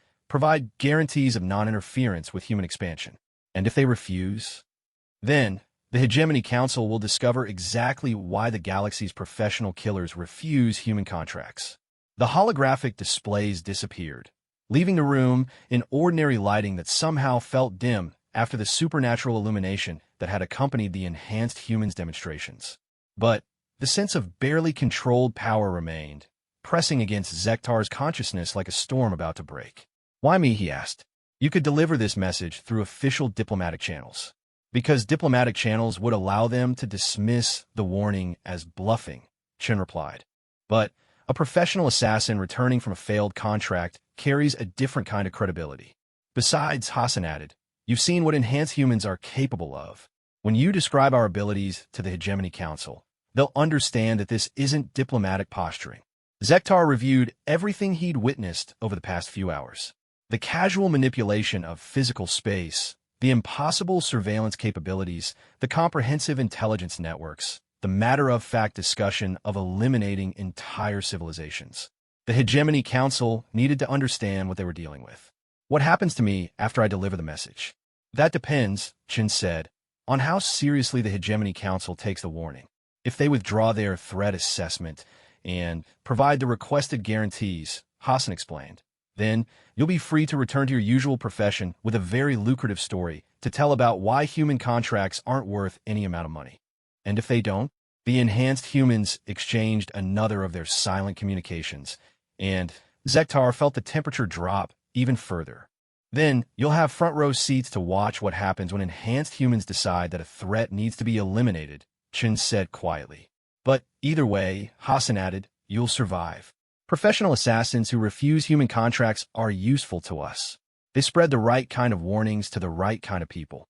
provide guarantees of non-interference with human expansion. And if they refuse, then the Hegemony Council will discover exactly why the galaxy's professional killers refuse human contracts. The holographic displays disappeared, leaving the room in ordinary lighting that somehow felt dim after the supernatural illumination that had accompanied the enhanced humans' demonstrations. But the sense of barely controlled power remained, pressing against Zektar's consciousness like a storm about to break. Why me, he asked. You could deliver this message through official diplomatic channels. Because diplomatic channels would allow them to dismiss the warning as bluffing, Chen replied. But a professional assassin returning from a failed contract carries a different kind of credibility. Besides, Hassan added, you've seen what enhanced humans are capable of. When you describe our abilities to the Hegemony Council, they'll understand that this isn't diplomatic posturing. Zektar reviewed everything he'd witnessed over the past few hours. The casual manipulation of physical space, the impossible surveillance capabilities, the comprehensive intelligence networks, the matter-of-fact discussion of eliminating entire civilizations. The Hegemony Council needed to understand what they were dealing with. What happens to me after I deliver the message? That depends, Chen said, on how seriously the Hegemony Council takes the warning. If they withdraw their threat assessment and provide the requested guarantees, Hassan explained, then you'll be free to return to your usual profession with a very lucrative story to tell about why human contracts aren't worth any amount of money. And if they don't, the enhanced humans exchanged another of their silent communications, and Zektar felt the temperature drop even further. Then you'll have front-row seats to watch what happens when enhanced humans decide that a threat needs to be eliminated, Chen said quietly. But either way, Hassan added, you'll survive. Professional assassins who refuse human contracts are useful to us. They spread the right kind of warnings to the right kind of people.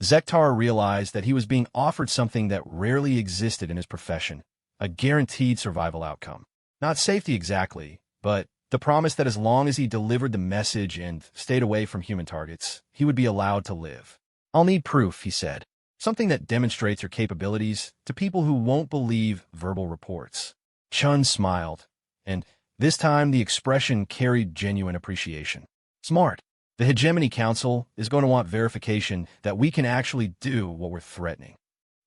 Zektar realized that he was being offered something that rarely existed in his profession, a guaranteed survival outcome. Not safety exactly, but the promise that as long as he delivered the message and stayed away from human targets, he would be allowed to live. I'll need proof, he said. Something that demonstrates your capabilities to people who won't believe verbal reports. Chun smiled, and this time the expression carried genuine appreciation. Smart. The Hegemony Council is going to want verification that we can actually do what we're threatening.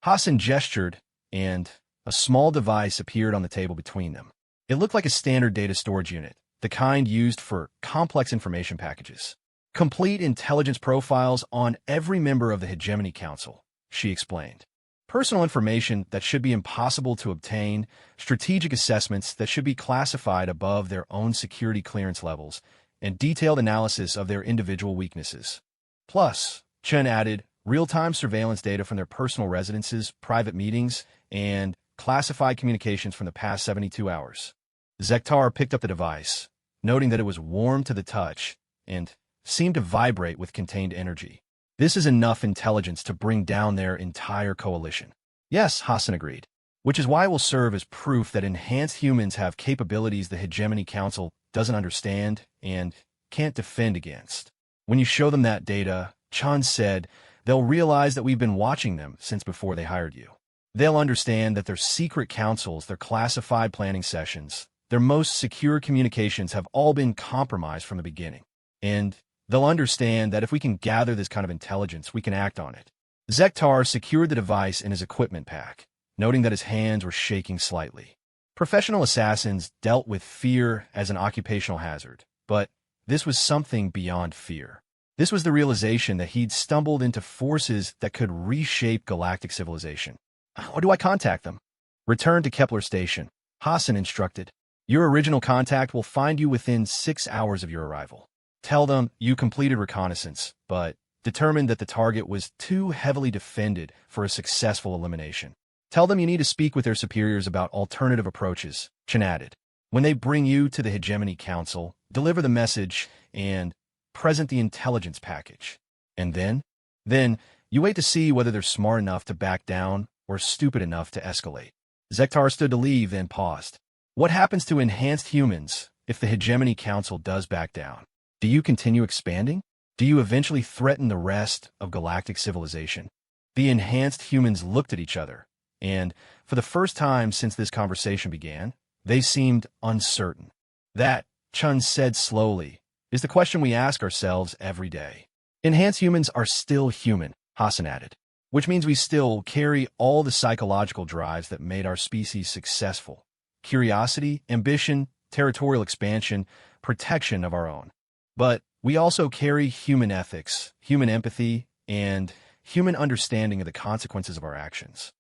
Hassan gestured, and a small device appeared on the table between them. It looked like a standard data storage unit, the kind used for complex information packages. Complete intelligence profiles on every member of the Hegemony Council, she explained. Personal information that should be impossible to obtain, strategic assessments that should be classified above their own security clearance levels, and detailed analysis of their individual weaknesses. Plus, Chen added, real-time surveillance data from their personal residences, private meetings, and classified communications from the past 72 hours. Zektar picked up the device, noting that it was warm to the touch and seemed to vibrate with contained energy. This is enough intelligence to bring down their entire coalition. Yes, Hassan agreed, which is why it will serve as proof that enhanced humans have capabilities the Hegemony Council doesn't understand and can't defend against. When you show them that data, Chan said, they'll realize that we've been watching them since before they hired you. They'll understand that their secret councils, their classified planning sessions, their most secure communications have all been compromised from the beginning. And They'll understand that if we can gather this kind of intelligence, we can act on it. Zektar secured the device in his equipment pack, noting that his hands were shaking slightly. Professional assassins dealt with fear as an occupational hazard, but this was something beyond fear. This was the realization that he'd stumbled into forces that could reshape galactic civilization. How do I contact them? Return to Kepler Station, Hassan instructed. Your original contact will find you within 6 hours of your arrival. Tell them you completed reconnaissance, but determined that the target was too heavily defended for a successful elimination. Tell them you need to speak with their superiors about alternative approaches, Chen added. When they bring you to the Hegemony Council, deliver the message and present the intelligence package. And then you wait to see whether they're smart enough to back down or stupid enough to escalate. Zektar stood to leave, then paused. What happens to enhanced humans if the Hegemony Council does back down? Do you continue expanding? Do you eventually threaten the rest of galactic civilization? The enhanced humans looked at each other, and for the first time since this conversation began, they seemed uncertain. That, Chun said slowly, is the question we ask ourselves every day. Enhanced humans are still human, Hassan added, which means we still carry all the psychological drives that made our species successful. Curiosity, ambition, territorial expansion, protection of our own. But we also carry human ethics, human empathy, and human understanding of the consequences of our actions.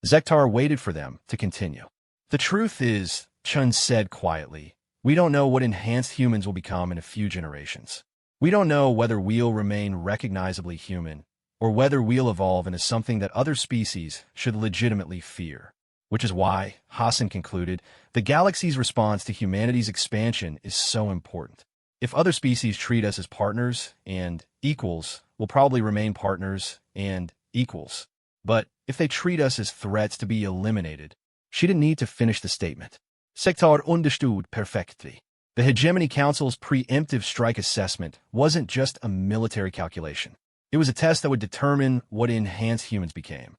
Zektar waited for them to continue. The truth is, Chun said quietly, we don't know what enhanced humans will become in a few generations. We don't know whether we'll remain recognizably human, or whether we'll evolve into something that other species should legitimately fear. Which is why, Hassan concluded, the galaxy's response to humanity's expansion is so important. If other species treat us as partners and equals, we'll probably remain partners and equals. But if they treat us as threats to be eliminated, she didn't need to finish the statement. Sektar understood perfectly. The Hegemony Council's preemptive strike assessment wasn't just a military calculation. It was a test that would determine what enhanced humans became.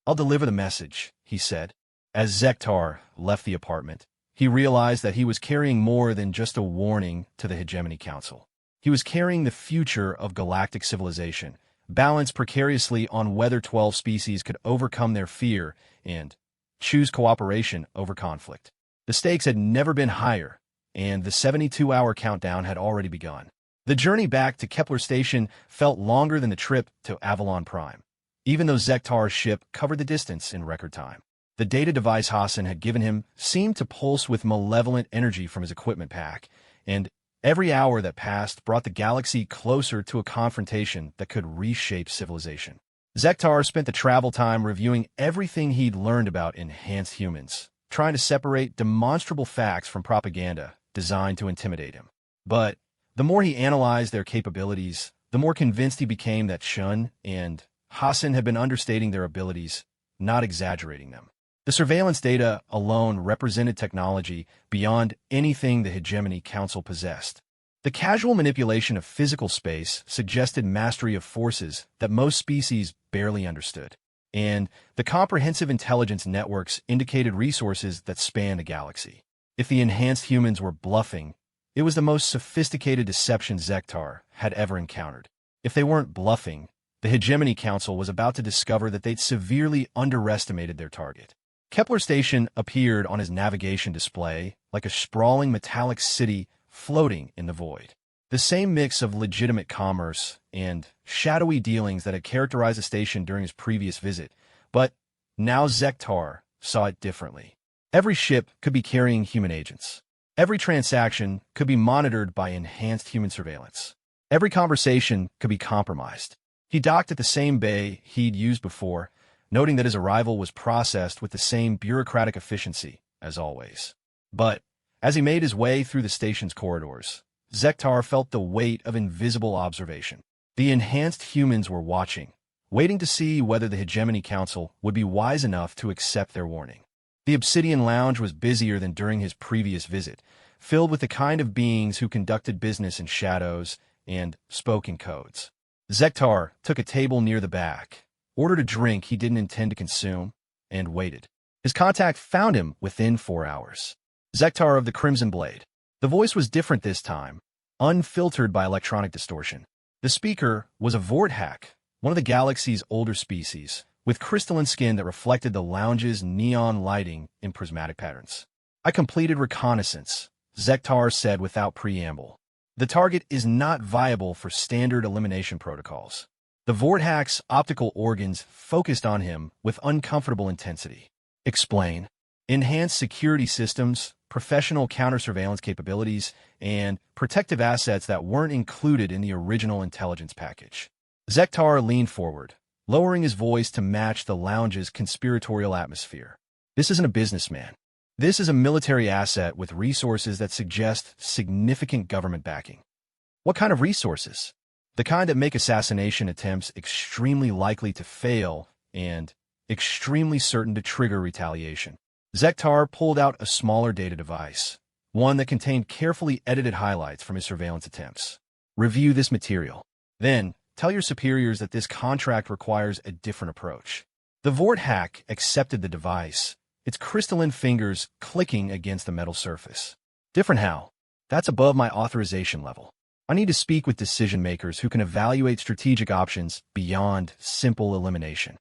I'll deliver the message, he said. As Zektar left the apartment, he realized that he was carrying more than just a warning to the Hegemony Council. He was carrying the future of galactic civilization, balanced precariously on whether 12 species could overcome their fear and choose cooperation over conflict. The stakes had never been higher, and the 72-hour countdown had already begun. The journey back to Kepler Station felt longer than the trip to Avalon Prime, even though Zektar's ship covered the distance in record time. The data device Hassan had given him seemed to pulse with malevolent energy from his equipment pack, and every hour that passed brought the galaxy closer to a confrontation that could reshape civilization. Zektar spent the travel time reviewing everything he'd learned about enhanced humans, trying to separate demonstrable facts from propaganda designed to intimidate him. But the more he analyzed their capabilities, the more convinced he became that Chun and Hassan had been understating their abilities, not exaggerating them. The surveillance data alone represented technology beyond anything the Hegemony Council possessed. The casual manipulation of physical space suggested mastery of forces that most species barely understood. And the comprehensive intelligence networks indicated resources that spanned the galaxy. If the enhanced humans were bluffing, it was the most sophisticated deception Zektar had ever encountered. If they weren't bluffing, the Hegemony Council was about to discover that they'd severely underestimated their target. Kepler Station appeared on his navigation display like a sprawling metallic city floating in the void. The same mix of legitimate commerce and shadowy dealings that had characterized the station during his previous visit, but now Zektar saw it differently. Every ship could be carrying human agents. Every transaction could be monitored by enhanced human surveillance. Every conversation could be compromised. He docked at the same bay he'd used before, noting that his arrival was processed with the same bureaucratic efficiency as always. But as he made his way through the station's corridors, Zektar felt the weight of invisible observation. The enhanced humans were watching, waiting to see whether the Hegemony Council would be wise enough to accept their warning. The Obsidian Lounge was busier than during his previous visit, filled with the kind of beings who conducted business in shadows and spoke in codes. Zektar took a table near the back, ordered a drink he didn't intend to consume, and waited. His contact found him within 4 hours. Zektar of the Crimson Blade. The voice was different this time, unfiltered by electronic distortion. The speaker was a Vorthack, one of the galaxy's older species, with crystalline skin that reflected the lounge's neon lighting in prismatic patterns. I completed reconnaissance, Zektar said without preamble. The target is not viable for standard elimination protocols. The Vorthack's optical organs focused on him with uncomfortable intensity. Explain. Enhanced security systems, professional counter-surveillance capabilities, and protective assets that weren't included in the original intelligence package. Zektar leaned forward, lowering his voice to match the lounge's conspiratorial atmosphere. This isn't a businessman. This is a military asset with resources that suggest significant government backing. What kind of resources? The kind that make assassination attempts extremely likely to fail and extremely certain to trigger retaliation. Zektar pulled out a smaller data device, one that contained carefully edited highlights from his surveillance attempts. Review this material. Then, tell your superiors that this contract requires a different approach. The Vorthack accepted the device, its crystalline fingers clicking against the metal surface. Different how? That's above my authorization level. I need to speak with decision-makers who can evaluate strategic options beyond simple elimination.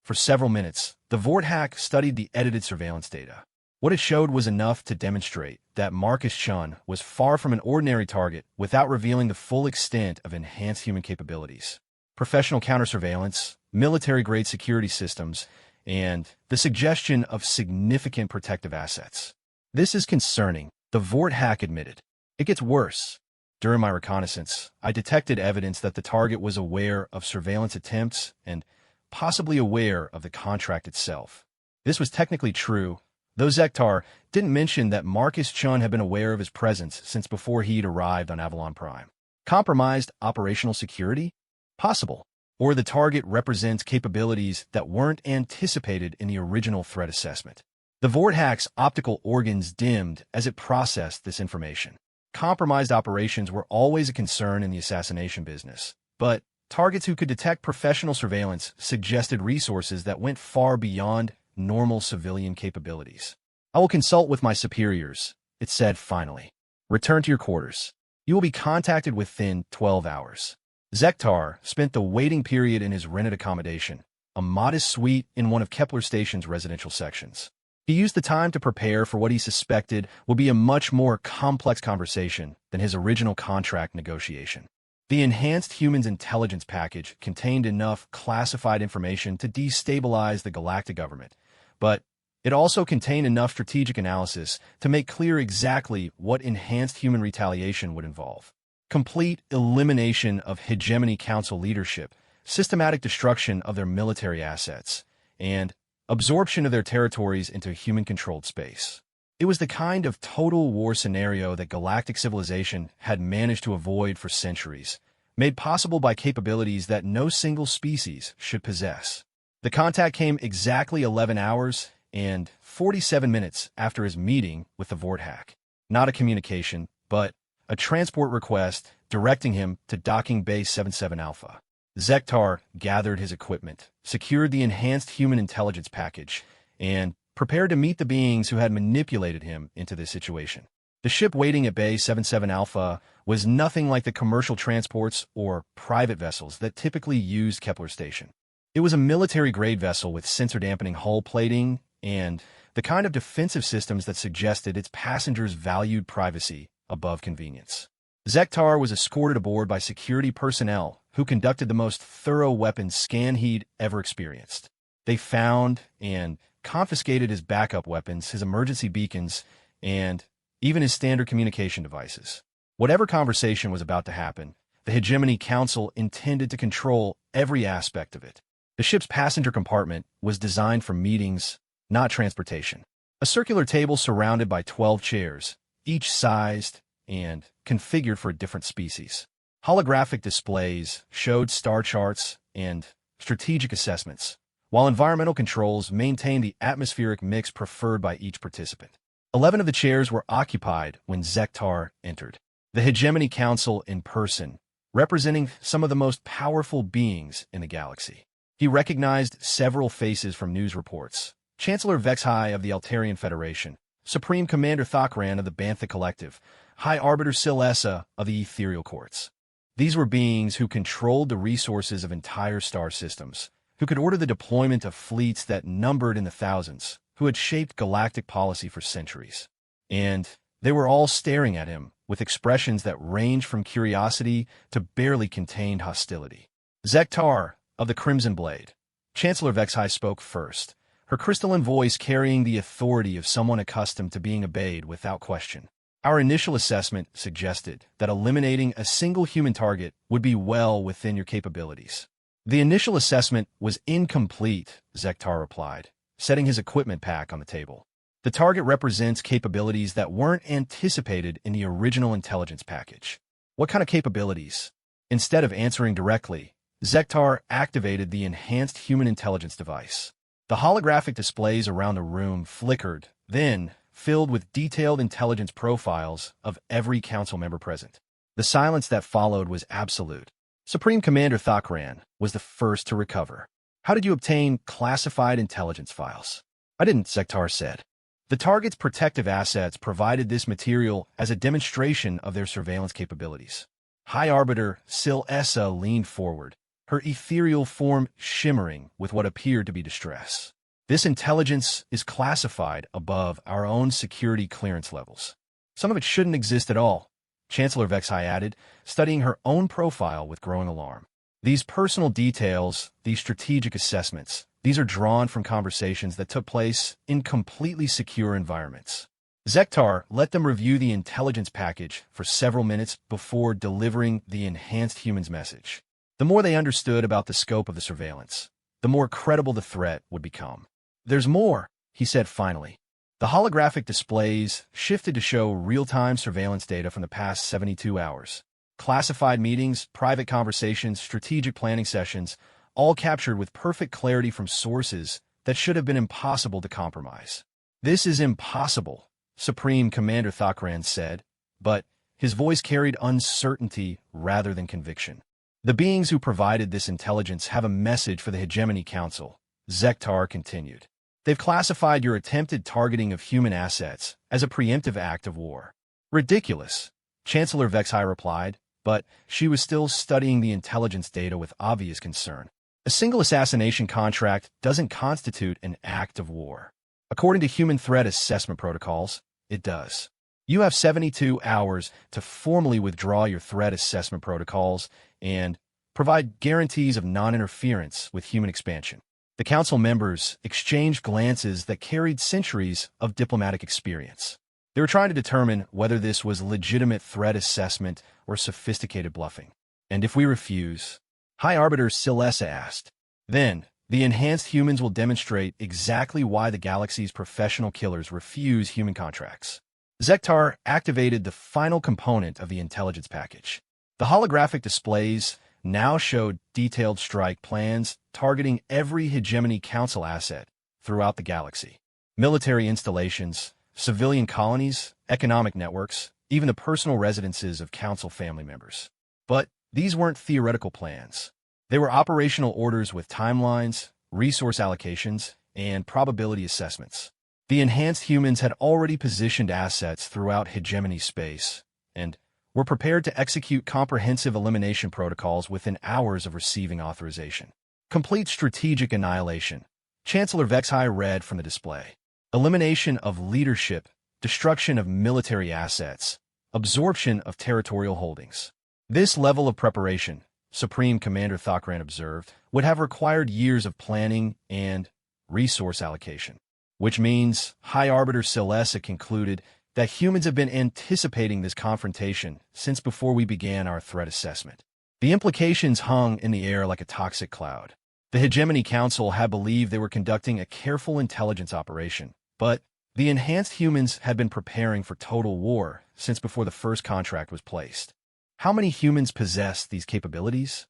For several minutes, the Vorthack studied the edited surveillance data. What it showed was enough to demonstrate that Marcus Chun was far from an ordinary target without revealing the full extent of enhanced human capabilities. Professional counter-surveillance, military-grade security systems, and the suggestion of significant protective assets. This is concerning, the Vorthack admitted. It gets worse. During my reconnaissance, I detected evidence that the target was aware of surveillance attempts and possibly aware of the contract itself. This was technically true, though Zektar didn't mention that Marcus Chun had been aware of his presence since before he'd arrived on Avalon Prime. Compromised operational security? Possible. Or the target represents capabilities that weren't anticipated in the original threat assessment. The Vorthack's optical organs dimmed as it processed this information. Compromised operations were always a concern in the assassination business, but targets who could detect professional surveillance suggested resources that went far beyond normal civilian capabilities. I will consult with my superiors, it said finally. Return to your quarters. You will be contacted within 12 hours. Zektar spent the waiting period in his rented accommodation, a modest suite in one of Kepler Station's residential sections. He used the time to prepare for what he suspected would be a much more complex conversation than his original contract negotiation. The enhanced humans intelligence package contained enough classified information to destabilize the galactic government, but it also contained enough strategic analysis to make clear exactly what enhanced human retaliation would involve. Complete elimination of Hegemony Council leadership, systematic destruction of their military assets, and absorption of their territories into human-controlled space. It was the kind of total war scenario that galactic civilization had managed to avoid for centuries, made possible by capabilities that no single species should possess. The contact came exactly 11 hours and 47 minutes after his meeting with the Vorthack. Not a communication, but a transport request directing him to Docking Bay 77 Alpha. Zektar gathered his equipment, secured the enhanced human intelligence package, and prepared to meet the beings who had manipulated him into this situation. The ship waiting at Bay 77 Alpha was nothing like the commercial transports or private vessels that typically used Kepler Station. It was a military-grade vessel with sensor-dampening hull plating and the kind of defensive systems that suggested its passengers valued privacy above convenience. Zektar was escorted aboard by security personnel who conducted the most thorough weapons scan he'd ever experienced. They found and confiscated his backup weapons, his emergency beacons, and even his standard communication devices. Whatever conversation was about to happen, the Hegemony Council intended to control every aspect of it. The ship's passenger compartment was designed for meetings, not transportation. A circular table surrounded by 12 chairs, each sized and configured for a different species. Holographic displays showed star charts and strategic assessments, while environmental controls maintained the atmospheric mix preferred by each participant. 11 of the chairs were occupied when Zektar entered. The Hegemony Council in person, representing some of the most powerful beings in the galaxy. He recognized several faces from news reports. Chancellor Vexhai of the Altarian Federation, Supreme Commander Thokran of the Bantha Collective, High Arbiter Silessa of the Ethereal Courts. These were beings who controlled the resources of entire star systems, who could order the deployment of fleets that numbered in the thousands, who had shaped galactic policy for centuries. And they were all staring at him with expressions that ranged from curiosity to barely contained hostility. Zektar, of the Crimson Blade. Chancellor Vexhai spoke first, her crystalline voice carrying the authority of someone accustomed to being obeyed without question. Our initial assessment suggested that eliminating a single human target would be well within your capabilities. The initial assessment was incomplete, Zektar replied, setting his equipment pack on the table. The target represents capabilities that weren't anticipated in the original intelligence package. What kind of capabilities? Instead of answering directly, Zektar activated the enhanced human intelligence device. The holographic displays around the room flickered, then filled with detailed intelligence profiles of every council member present. The silence that followed was absolute. Supreme Commander Thakran was the first to recover. How did you obtain classified intelligence files? I didn't, Zektar said. The target's protective assets provided this material as a demonstration of their surveillance capabilities. High Arbiter Sil Essa leaned forward, her ethereal form shimmering with what appeared to be distress. This intelligence is classified above our own security clearance levels. Some of it shouldn't exist at all, Chancellor Vexhai added, studying her own profile with growing alarm. These personal details, these strategic assessments, these are drawn from conversations that took place in completely secure environments. Zektar let them review the intelligence package for several minutes before delivering the enhanced human's message. The more they understood about the scope of the surveillance, the more credible the threat would become. There's more, he said finally. The holographic displays shifted to show real-time surveillance data from the past 72 hours. Classified meetings, private conversations, strategic planning sessions, all captured with perfect clarity from sources that should have been impossible to compromise. This is impossible, Supreme Commander Thakran said, but his voice carried uncertainty rather than conviction. The beings who provided this intelligence have a message for the Hegemony Council, Zektar continued. They've classified your attempted targeting of human assets as a preemptive act of war. Ridiculous, Chancellor Vexhai replied, but she was still studying the intelligence data with obvious concern. A single assassination contract doesn't constitute an act of war. According to human threat assessment protocols, it does. You have 72 hours to formally withdraw your threat assessment protocols and provide guarantees of non-interference with human expansion. The council members exchanged glances that carried centuries of diplomatic experience. They were trying to determine whether this was legitimate threat assessment or sophisticated bluffing. And if we refuse, High Arbiter Silessa asked, then the enhanced humans will demonstrate exactly why the galaxy's professional killers refuse human contracts. Zektar activated the final component of the intelligence package. The holographic displays now showed detailed strike plans targeting every Hegemony Council asset throughout the galaxy. Military installations, civilian colonies, economic networks, even the personal residences of Council family members. But these weren't theoretical plans. They were operational orders with timelines, resource allocations, and probability assessments. The enhanced humans had already positioned assets throughout Hegemony space, and were prepared to execute comprehensive elimination protocols within hours of receiving authorization. Complete strategic annihilation, Chancellor Vexhai read from the display. Elimination of leadership, destruction of military assets, absorption of territorial holdings. This level of preparation, Supreme Commander Thakran observed, would have required years of planning and resource allocation. Which means, High Arbiter Silessa concluded, that humans have been anticipating this confrontation since before we began our threat assessment. The implications hung in the air like a toxic cloud. The Hegemony Council had believed they were conducting a careful intelligence operation, but the enhanced humans had been preparing for total war since before the first contract was placed. How many humans possessed these capabilities?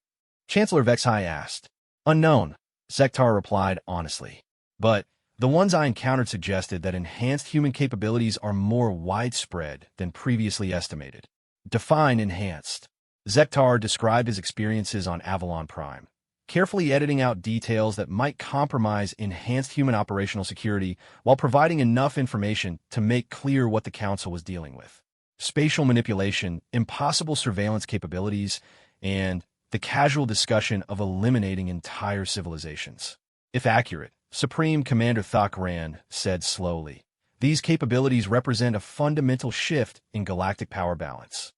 Chancellor Vexhai asked. Unknown, Zektar replied honestly. But the ones I encountered suggested that enhanced human capabilities are more widespread than previously estimated. Define enhanced. Zektar described his experiences on Avalon Prime, carefully editing out details that might compromise enhanced human operational security while providing enough information to make clear what the Council was dealing with. Spatial manipulation, impossible surveillance capabilities, and the casual discussion of eliminating entire civilizations. If accurate, Supreme Commander Thakran said slowly, these capabilities represent a fundamental shift in galactic power balance.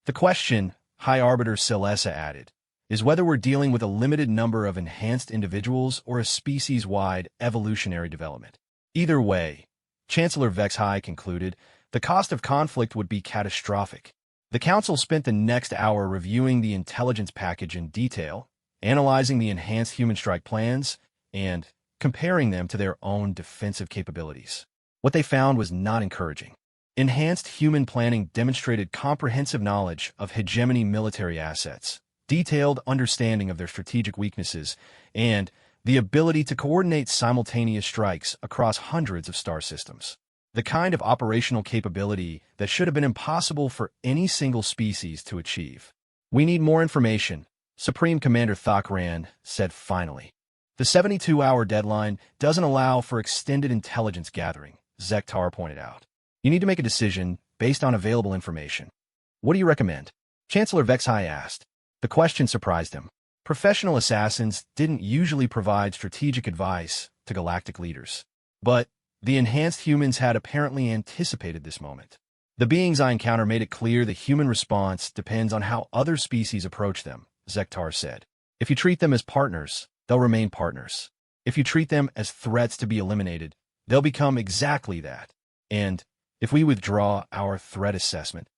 The question, High Arbiter Celessa added, is whether we're dealing with a limited number of enhanced individuals or a species-wide evolutionary development. Either way, Chancellor Vexhai concluded, the cost of conflict would be catastrophic. The Council spent the next hour reviewing the intelligence package in detail, analyzing the enhanced human strike plans, and comparing them to their own defensive capabilities. What they found was not encouraging. Enhanced human planning demonstrated comprehensive knowledge of hegemony military assets, detailed understanding of their strategic weaknesses, and the ability to coordinate simultaneous strikes across hundreds of star systems. The kind of operational capability that should have been impossible for any single species to achieve. We need more information, Supreme Commander Thakran said finally. The 72-hour deadline doesn't allow for extended intelligence gathering, Zektar pointed out. You need to make a decision based on available information. What do you recommend? Chancellor Vexhai asked. The question surprised him. Professional assassins didn't usually provide strategic advice to galactic leaders. But the enhanced humans had apparently anticipated this moment. The beings I encounter made it clear the human response depends on how other species approach them, Zektar said. If you treat them as partners, they'll remain partners. If you treat them as threats to be eliminated, they'll become exactly that. And if we withdraw our threat assessment,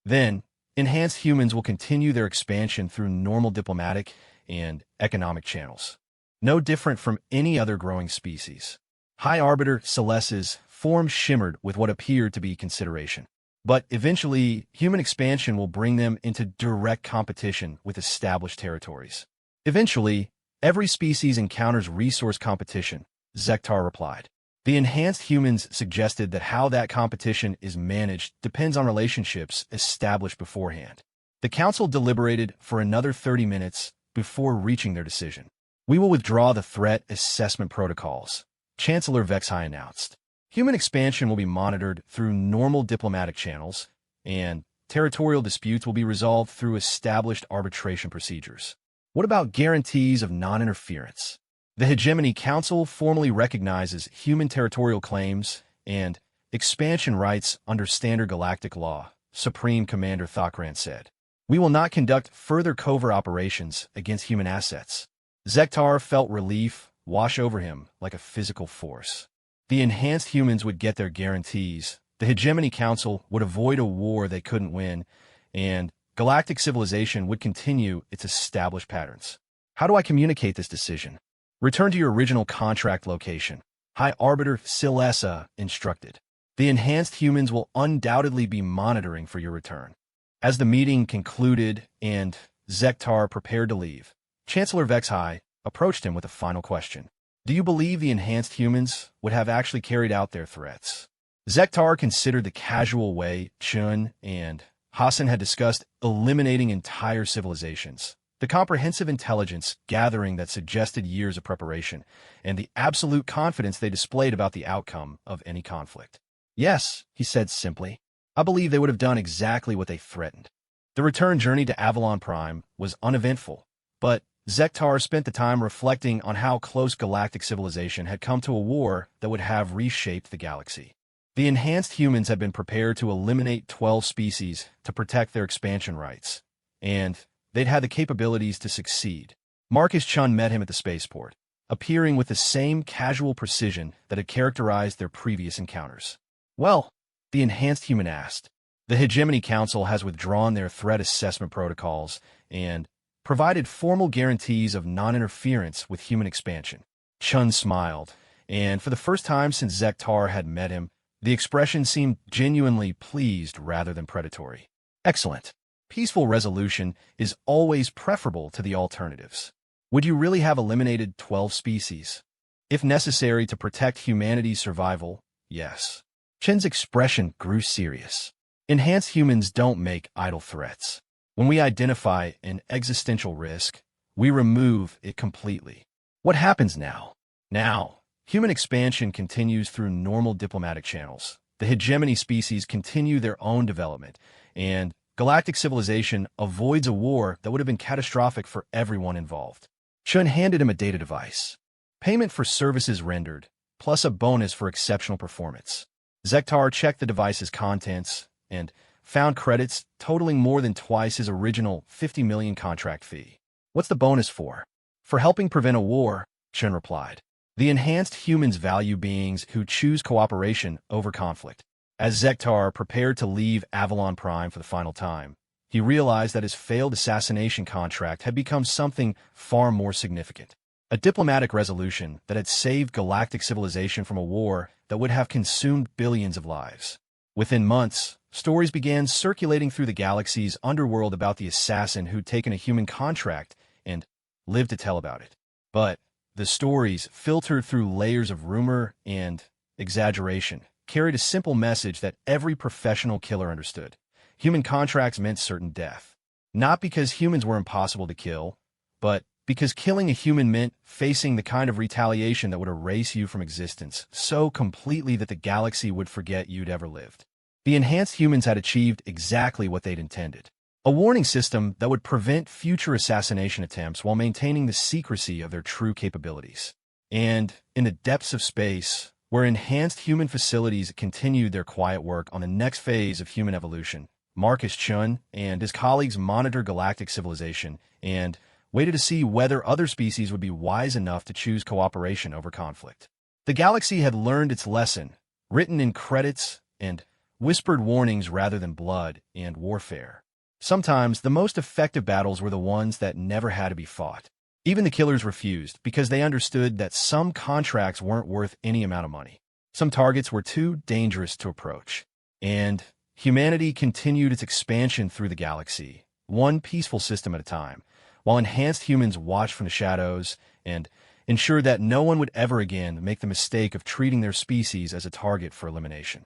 then enhanced humans will continue their expansion through normal diplomatic and economic channels. No different from any other growing species. High Arbiter Celeste's form shimmered with what appeared to be consideration. But eventually, human expansion will bring them into direct competition with established territories. Eventually, every species encounters resource competition, Zektar replied. The enhanced humans suggested that how that competition is managed depends on relationships established beforehand. The Council deliberated for another 30 minutes before reaching their decision. We will withdraw the threat assessment protocols, Chancellor Vexhai announced. Human expansion will be monitored through normal diplomatic channels, and territorial disputes will be resolved through established arbitration procedures. What about guarantees of non-interference? The Hegemony Council formally recognizes human territorial claims and expansion rights under standard galactic law, Supreme Commander Thakran said. We will not conduct further covert operations against human assets. Zektar felt relief wash over him like a physical force. The enhanced humans would get their guarantees, the Hegemony Council would avoid a war they couldn't win, and galactic civilization would continue its established patterns. How do I communicate this decision? Return to your original contract location, High Arbiter Celessa instructed. The enhanced humans will undoubtedly be monitoring for your return. As the meeting concluded and Zektar prepared to leave, Chancellor Vexhai approached him with a final question. Do you believe the enhanced humans would have actually carried out their threats? Zektar considered the casual way Chun and Hassan had discussed eliminating entire civilizations, the comprehensive intelligence gathering that suggested years of preparation, and the absolute confidence they displayed about the outcome of any conflict. Yes, he said simply. I believe they would have done exactly what they threatened. The return journey to Avalon Prime was uneventful, but Zektar spent the time reflecting on how close galactic civilization had come to a war that would have reshaped the galaxy. The enhanced humans had been prepared to eliminate 12 species to protect their expansion rights, and they'd had the capabilities to succeed. Marcus Chun met him at the spaceport, appearing with the same casual precision that had characterized their previous encounters. Well, the enhanced human asked. The Hegemony Council has withdrawn their threat assessment protocols and provided formal guarantees of non-interference with human expansion. Chun smiled, and for the first time since Zektar had met him, the expression seemed genuinely pleased rather than predatory. Excellent. Peaceful resolution is always preferable to the alternatives. Would you really have eliminated 12 species? If necessary to protect humanity's survival, yes. Chen's expression grew serious. Enhanced humans don't make idle threats. When we identify an existential risk, we remove it completely. What happens now? Now, human expansion continues through normal diplomatic channels. The hegemony species continue their own development, and galactic civilization avoids a war that would have been catastrophic for everyone involved. Chun handed him a data device. Payment for services rendered, plus a bonus for exceptional performance. Zektar checked the device's contents and found credits totaling more than twice his original 50 million contract fee. What's the bonus for? For helping prevent a war, Chun replied. The enhanced humans value beings who choose cooperation over conflict. As Zektar prepared to leave Avalon Prime for the final time, he realized that his failed assassination contract had become something far more significant. A diplomatic resolution that had saved galactic civilization from a war that would have consumed billions of lives. Within months, stories began circulating through the galaxy's underworld about the assassin who'd taken a human contract and lived to tell about it. But the stories, filtered through layers of rumor and exaggeration, carried a simple message that every professional killer understood. Human contracts meant certain death. Not because humans were impossible to kill, but because killing a human meant facing the kind of retaliation that would erase you from existence so completely that the galaxy would forget you'd ever lived. The enhanced humans had achieved exactly what they'd intended. A warning system that would prevent future assassination attempts while maintaining the secrecy of their true capabilities. And in the depths of space, where enhanced human facilities continued their quiet work on the next phase of human evolution, Marcus Chun and his colleagues monitored galactic civilization and waited to see whether other species would be wise enough to choose cooperation over conflict. The galaxy had learned its lesson, written in credits and whispered warnings rather than blood and warfare. Sometimes the most effective battles were the ones that never had to be fought. Even the killers refused because they understood that some contracts weren't worth any amount of money. Some targets were too dangerous to approach. And humanity continued its expansion through the galaxy, one peaceful system at a time, while enhanced humans watched from the shadows and ensured that no one would ever again make the mistake of treating their species as a target for elimination.